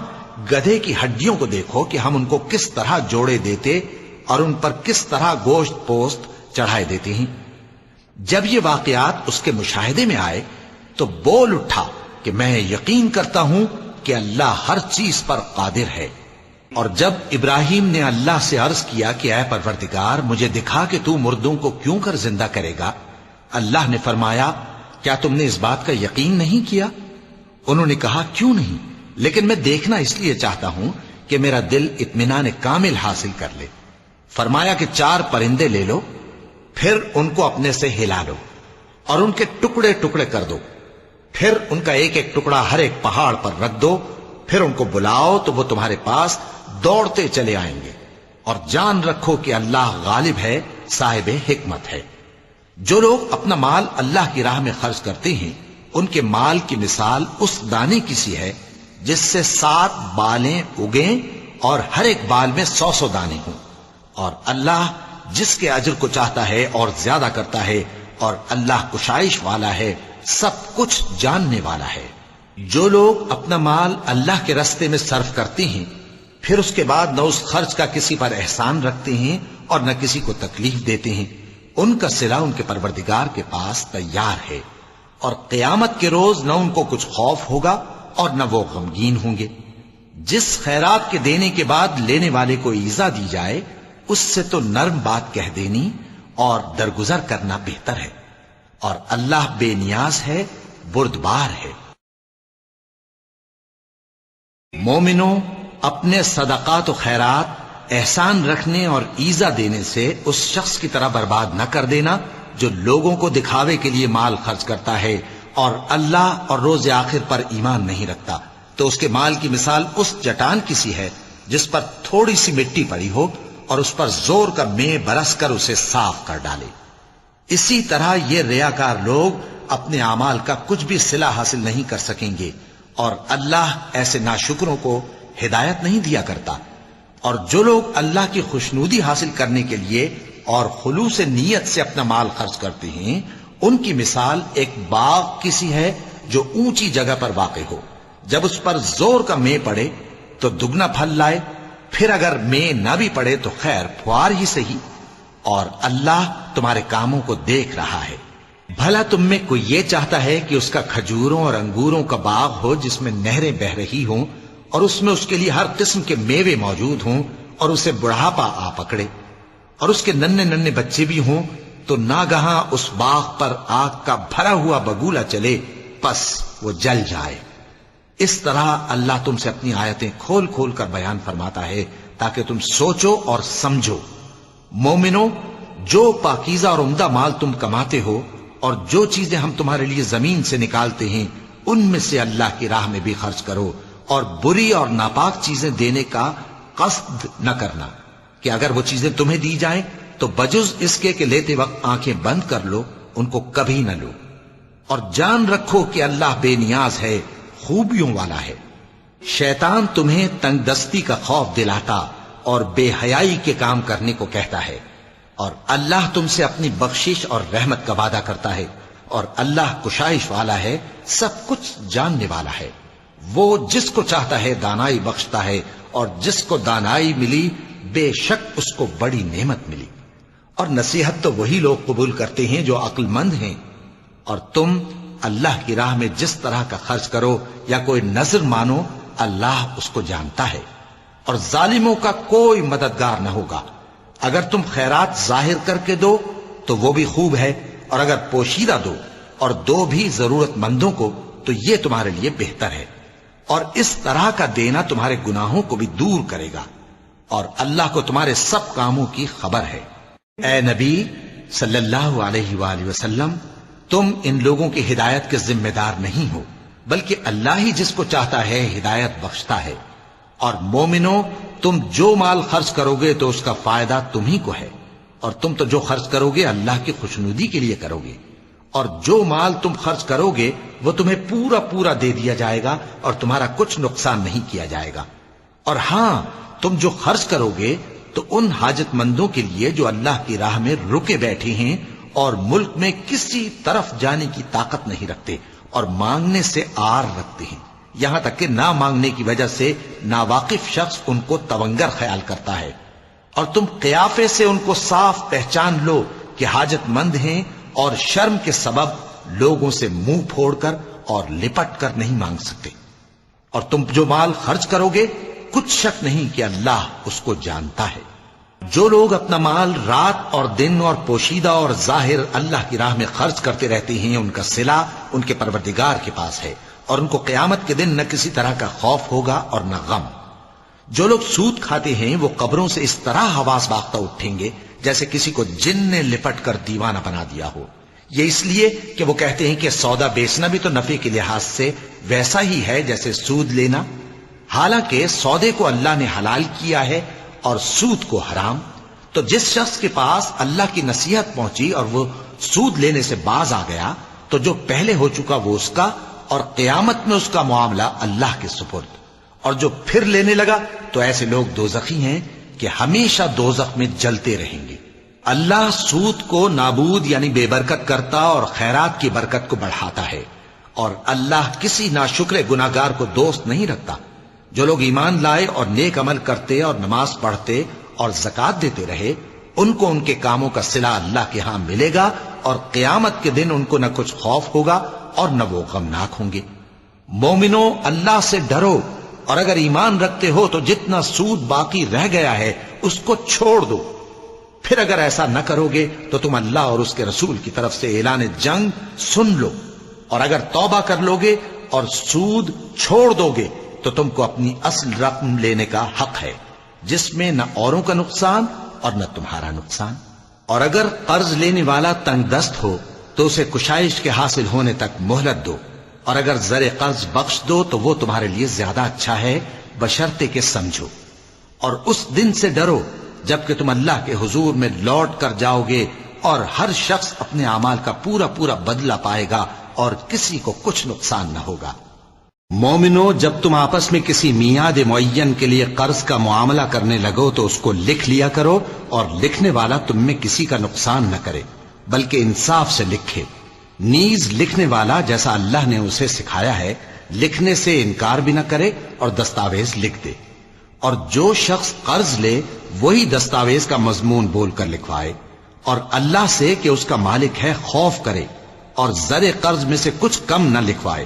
گدھے کی ہڈیوں کو دیکھو کہ ہم ان کو کس طرح جوڑے دیتے اور ان پر کس طرح گوشت پوست چڑھائے دیتے ہیں۔ جب یہ واقعات اس کے مشاہدے میں آئے تو بول اٹھا کہ میں یقین کرتا ہوں کہ اللہ ہر چیز پر قادر ہے۔ اور جب ابراہیم نے اللہ سے عرض کیا کہ اے پروردگار مجھے دکھا کہ تو مردوں کو کیوں کر زندہ کرے گا، اللہ نے فرمایا کیا تم نے اس بات کا یقین نہیں کیا؟ انہوں نے کہا کیوں نہیں، لیکن میں دیکھنا اس لیے چاہتا ہوں کہ میرا دل اطمینان کامل حاصل کر لے۔ فرمایا کہ 4 پرندے لے لو، پھر ان کو اپنے سے ہلا لو اور ان کے ٹکڑے ٹکڑے کر دو، پھر ان کا ایک ایک ٹکڑا ہر ایک پہاڑ پر رکھ دو، پھر ان کو بلاؤ تو وہ تمہارے پاس دوڑتے چلے آئیں گے، اور جان رکھو کہ اللہ غالب ہے، صاحب حکمت ہے۔ جو لوگ اپنا مال اللہ کی راہ میں خرچ کرتے ہیں ان کے مال کی مثال اس دانے کی سی ہے جس سے 7 بالیں اگیں اور ہر ایک بال میں 100 دانے ہوں، اور اللہ جس کے اجر کو چاہتا ہے اور زیادہ کرتا ہے، اور اللہ کشائش والا ہے، سب کچھ جاننے والا ہے۔ جو لوگ اپنا مال اللہ کے راستے میں صرف کرتے ہیں پھر اس کے بعد نہ اس خرچ کا کسی پر احسان رکھتے ہیں اور نہ کسی کو تکلیف دیتے ہیں، ان کا صلہ ان کے پروردگار کے پاس تیار ہے، اور قیامت کے روز نہ ان کو کچھ خوف ہوگا اور نہ وہ غمگین ہوں گے۔ جس خیرات کے دینے کے بعد لینے والے کو ایذا دی جائے اس سے تو نرم بات کہہ دینی اور درگزر کرنا بہتر ہے، اور اللہ بے نیاز ہے، بردبار ہے۔ مومنوں، اپنے صدقات و خیرات احسان رکھنے اور ایذا دینے سے اس شخص کی طرح برباد نہ کر دینا جو لوگوں کو دکھاوے کے لیے مال خرچ کرتا ہے اور اللہ اور روز آخر پر ایمان نہیں رکھتا، تو اس کے مال کی مثال اس چٹان کی سی ہے جس پر تھوڑی سی مٹی پڑی ہو اور اس پر زور کا مے برس کر اسے صاف کر ڈالے۔ اسی طرح یہ ریاکار لوگ اپنے اعمال کا کچھ بھی صلہ حاصل نہیں کر سکیں گے، اور اللہ ایسے ناشکروں کو ہدایت نہیں دیا کرتا۔ اور جو لوگ اللہ کی خوشنودی حاصل کرنے کے لیے اور خلوص نیت سے اپنا مال خرچ کرتے ہیں ان کی مثال ایک باغ کی سی ہے جو اونچی جگہ پر واقع ہو، جب اس پر زور کا مے پڑے تو دگنا پھل لائے، پھر اگر مے نہ بھی پڑے تو خیر پھوار ہی صحیح، اور اللہ تمہارے کاموں کو دیکھ رہا ہے۔ بھلا تم میں کوئی یہ چاہتا ہے کہ اس کا کھجوروں اور انگوروں کا باغ ہو جس میں نہریں بہہ رہی ہوں اور اس میں اس کے لیے ہر قسم کے میوے موجود ہوں، اور اسے بڑھاپا آ پکڑے اور اس کے ننھے ننھے بچے بھی ہوں، تو ناگہاں اس باغ پر آگ کا بھرا ہوا بگولا چلے، پس وہ جل جائے۔ اس طرح اللہ تم سے اپنی آیتیں کھول کھول کر بیان فرماتا ہے تاکہ تم سوچو اور سمجھو۔ مومنوں، جو پاکیزہ اور عمدہ مال تم کماتے ہو اور جو چیزیں ہم تمہارے لیے زمین سے نکالتے ہیں ان میں سے اللہ کی راہ میں بھی خرچ کرو، اور بری اور ناپاک چیزیں دینے کا قصد نہ کرنا کہ اگر وہ چیزیں تمہیں دی جائیں تو بجز اس کے کہ لیتے وقت آنکھیں بند کر لو، ان کو کبھی نہ لو، اور جان رکھو کہ اللہ بے نیاز ہے، خوبیوں والا ہے۔ شیطان تمہیں تنگ دستی کا خوف دلاتا اور بے حیائی کے کام کرنے کو کہتا ہے، اور اللہ تم سے اپنی بخشش اور رحمت کا وعدہ کرتا ہے، اور اللہ کشائش والا ہے، سب کچھ جاننے والا ہے۔ وہ جس کو چاہتا ہے دانائی بخشتا ہے، اور جس کو دانائی ملی بے شک اس کو بڑی نعمت ملی۔ اور نصیحت تو وہی لوگ قبول کرتے ہیں جو عقل مند ہیں، اور تم اللہ کی راہ میں جس طرح کا خرچ کرو یا کوئی نذر مانو، اللہ اس کو جانتا ہے، اور ظالموں کا کوئی مددگار نہ ہوگا۔ اگر تم خیرات ظاہر کر کے دو تو وہ بھی خوب ہے، اور اگر پوشیدہ دو اور دو بھی ضرورت مندوں کو تو یہ تمہارے لیے بہتر ہے، اور اس طرح کا دینا تمہارے گناہوں کو بھی دور کرے گا، اور اللہ کو تمہارے سب کاموں کی خبر ہے۔ اے نبی صلی اللہ علیہ وآلہ وسلم، تم ان لوگوں کی ہدایت کے ذمہ دار نہیں ہو، بلکہ اللہ ہی جس کو چاہتا ہے ہدایت بخشتا ہے۔ اور مومنو، تم جو مال خرچ کرو گے تو اس کا فائدہ تمہیں کو ہے، اور تم تو جو خرچ کرو گے اللہ کی خوشنودی کے لیے کرو گے، اور جو مال تم خرچ کرو گے وہ تمہیں پورا پورا دے دیا جائے گا، اور تمہارا کچھ نقصان نہیں کیا جائے گا۔ اور ہاں، تم جو خرچ کرو گے تو ان حاجت مندوں کے لیے جو اللہ کی راہ میں رکے بیٹھے ہیں اور ملک میں کسی طرف جانے کی طاقت نہیں رکھتے اور مانگنے سے آر رکھتے ہیں، یہاں تک کہ نہ مانگنے کی وجہ سے ناواقف شخص ان کو تونگر خیال کرتا ہے، اور تم قیافے سے ان کو صاف پہچان لو کہ حاجت مند ہیں، اور شرم کے سبب لوگوں سے منہ پھوڑ کر اور لپٹ کر نہیں مانگ سکتے۔ اور تم جو مال خرچ کرو گے کچھ شک نہیں کہ اللہ اس کو جانتا ہے۔ جو لوگ اپنا مال رات اور دن اور پوشیدہ اور ظاہر اللہ کی راہ میں خرچ کرتے رہتے ہیں، ان کا صلہ ان کے پروردگار کے پاس ہے، اور ان کو قیامت کے دن نہ کسی طرح کا خوف ہوگا اور نہ غم۔ جو لوگ سود کھاتے ہیں وہ قبروں سے اس طرح حواس باختہ اٹھیں گے جیسے کسی کو جن نے لپٹ کر دیوانہ بنا دیا ہو، یہ اس لیے کہ وہ کہتے ہیں کہ سودا بیچنا بھی تو نفع کے لحاظ سے ویسا ہی ہے جیسے سود لینا، حالانکہ سودے کو اللہ نے حلال کیا ہے اور سود کو حرام۔ تو جس شخص کے پاس اللہ کی نصیحت پہنچی اور وہ سود لینے سے باز آ گیا تو جو پہلے ہو چکا وہ اس کا، اور قیامت میں اس کا معاملہ اللہ کے سپرد۔ اور جو پھر لینے لگا تو ایسے لوگ دوزخی ہیں کہ ہمیشہ دوزخ میں جلتے رہیں گے۔ اللہ سود کو نابود یعنی بے برکت کرتا اور خیرات کی برکت کو بڑھاتا ہے، اور اللہ کسی ناشکر گناہگار کو دوست نہیں رکھتا۔ جو لوگ ایمان لائے اور نیک عمل کرتے اور نماز پڑھتے اور زکوٰۃ دیتے رہے، ان کو ان کے کاموں کا صلہ اللہ کے ہاں ملے گا، اور قیامت کے دن ان کو نہ کچھ خوف ہوگا اور نہ وہ غمناک ہوں گے۔ مومنو، اللہ سے ڈرو، اور اگر ایمان رکھتے ہو تو جتنا سود باقی رہ گیا ہے اس کو چھوڑ دو۔ پھر اگر ایسا نہ کرو گے تو تم اللہ اور اس کے رسول کی طرف سے اعلان جنگ سن لو، اور اگر توبہ کر لو گے اور سود چھوڑ دو گے تو تم کو اپنی اصل رقم لینے کا حق ہے، جس میں نہ اوروں کا نقصان اور نہ تمہارا نقصان۔ اور اگر قرض لینے والا تنگ دست ہو تو اسے کشائش کے حاصل ہونے تک مہلت دو، اور اگر زر قرض بخش دو تو وہ تمہارے لیے زیادہ اچھا ہے، بشرطے کہ سمجھو۔ اور اس دن سے ڈرو جبکہ تم اللہ کے حضور میں لوٹ کر جاؤ گے، اور ہر شخص اپنے اعمال کا پورا پورا بدلہ پائے گا، اور کسی کو کچھ نقصان نہ ہوگا۔ مومنو، جب تم آپس میں کسی میعاد معین کے لیے قرض کا معاملہ کرنے لگو تو اس کو لکھ لیا کرو، اور لکھنے والا تم میں کسی کا نقصان نہ کرے بلکہ انصاف سے لکھے۔ نیز لکھنے والا جیسا اللہ نے اسے سکھایا ہے لکھنے سے انکار بھی نہ کرے اور دستاویز لکھ دے۔ اور جو شخص قرض لے وہی دستاویز کا مضمون بول کر لکھوائے، اور اللہ سے کہ اس کا مالک ہے خوف کرے، اور زر قرض میں سے کچھ کم نہ لکھوائے۔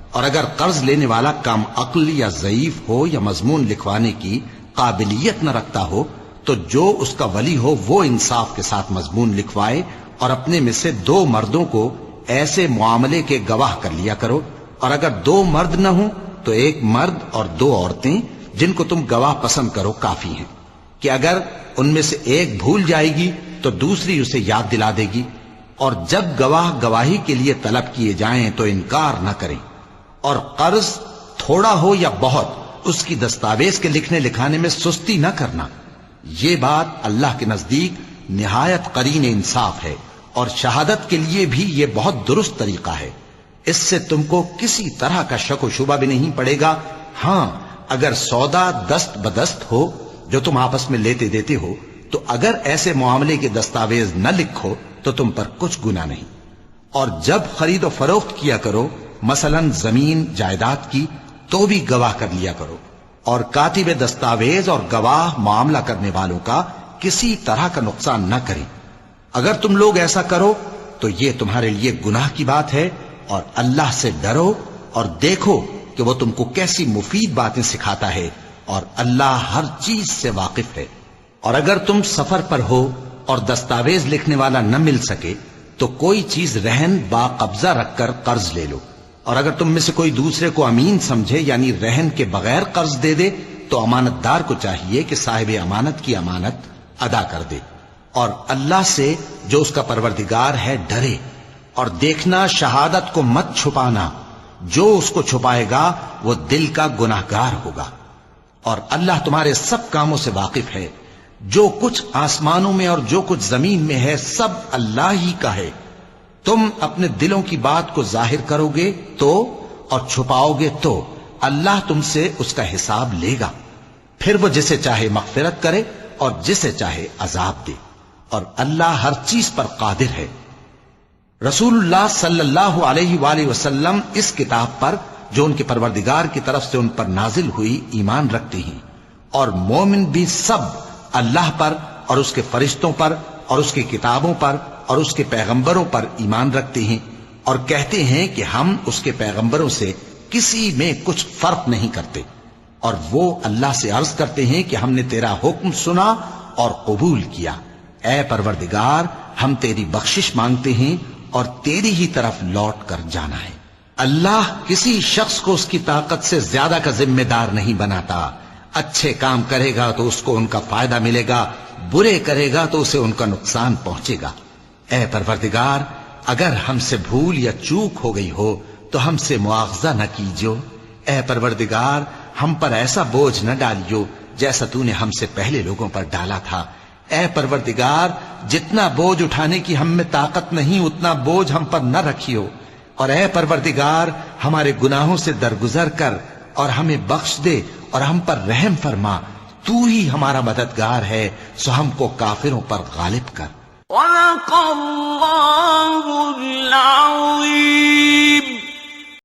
اور اگر قرض لینے والا کم عقل یا ضعیف ہو یا مضمون لکھوانے کی قابلیت نہ رکھتا ہو تو جو اس کا ولی ہو وہ انصاف کے ساتھ مضمون لکھوائے، اور اپنے میں سے 2 مردوں کو ایسے معاملے کے گواہ کر لیا کرو، اور اگر 2 مرد نہ ہوں تو 1 مرد اور 2 عورتیں جن کو تم گواہ پسند کرو کافی ہیں، کہ اگر ان میں سے ایک بھول جائے گی تو دوسری اسے یاد دلا دے گی، اور جب گواہ گواہی کے لیے طلب کیے جائیں تو انکار نہ کریں، اور قرض تھوڑا ہو یا بہت اس کی دستاویز کے لکھنے لکھانے میں سستی نہ کرنا. یہ بات اللہ کے نزدیک نہایت قرین انصاف ہے اور شہادت کے لیے بھی یہ بہت درست طریقہ ہے. اس سے تم کو کسی طرح کا شک و شبہ بھی نہیں پڑے گا. ہاں اگر سودا دست بدست ہو جو تم آپس میں لیتے دیتے ہو تو اگر ایسے معاملے کے دستاویز نہ لکھو تو تم پر کچھ گناہ نہیں. اور جب خرید و فروخت کیا کرو مثلا زمین جائیداد کی تو بھی گواہ کر لیا کرو. اور کاتب دستاویز اور گواہ معاملہ کرنے والوں کا کسی طرح کا نقصان نہ کریں. اگر تم لوگ ایسا کرو تو یہ تمہارے لیے گناہ کی بات ہے. اور اللہ سے ڈرو اور دیکھو کہ وہ تم کو کیسی مفید باتیں سکھاتا ہے اور اللہ ہر چیز سے واقف ہے. اور اگر تم سفر پر ہو اور دستاویز لکھنے والا نہ مل سکے تو کوئی چیز رہن با قبضہ رکھ کر قرض لے لو. اور اگر تم میں سے کوئی دوسرے کو امین سمجھے یعنی رہن کے بغیر قرض دے دے تو امانت دار کو چاہیے کہ صاحب امانت کی امانت ادا کر دے. اور اللہ سے جو اس کا پروردگار ہے ڈرے. اور دیکھنا شہادت کو مت چھپانا. جو اس کو چھپائے گا وہ دل کا گناہگار ہوگا. اور اللہ تمہارے سب کاموں سے واقف ہے. جو کچھ آسمانوں میں اور جو کچھ زمین میں ہے سب اللہ ہی کا ہے. تم اپنے دلوں کی بات کو ظاہر کرو گے تو اور چھپاؤ گے تو اللہ تم سے اس کا حساب لے گا. پھر وہ جسے چاہے مغفرت کرے اور جسے چاہے عذاب دے. اور اللہ ہر چیز پر قادر ہے. رسول اللہ صلی اللہ علیہ وآلہ وسلم اس کتاب پر جو ان کے پروردگار کی طرف سے ان پر نازل ہوئی ایمان رکھتے ہیں. اور مومن بھی سب اللہ پر اور اس کے فرشتوں پر اور اس کی کتابوں پر اور اس کے پیغمبروں پر ایمان رکھتے ہیں اور کہتے ہیں کہ ہم اس کے پیغمبروں سے کسی میں کچھ فرق نہیں کرتے. اور وہ اللہ سے عرض کرتے ہیں کہ ہم نے تیرا حکم سنا اور قبول کیا. اے پروردگار ہم تیری بخشش مانگتے ہیں اور تیری ہی طرف لوٹ کر جانا ہے. اللہ کسی شخص کو اس کی طاقت سے زیادہ کا ذمہ دار نہیں بناتا. اچھے کام کرے گا تو اس کو ان کا فائدہ ملے گا، برے کرے گا تو اسے ان کا نقصان پہنچے گا. اے پروردگار اگر ہم سے بھول یا چوک ہو گئی ہو تو ہم سے مواخذہ نہ کیجو. اے پروردگار ہم پر ایسا بوجھ نہ ڈالیو جیسا تو نے ہم سے پہلے لوگوں پر ڈالا تھا. اے پروردگار جتنا بوجھ اٹھانے کی ہم میں طاقت نہیں اتنا بوجھ ہم پر نہ رکھیو. اور اے پروردگار ہمارے گناہوں سے درگزر کر اور ہمیں بخش دے اور ہم پر رحم فرما. تو ہی ہمارا مددگار ہے سو ہم کو کافروں پر غالب کر. وَلَقَ اللَّهُ الْعَظِيمُ.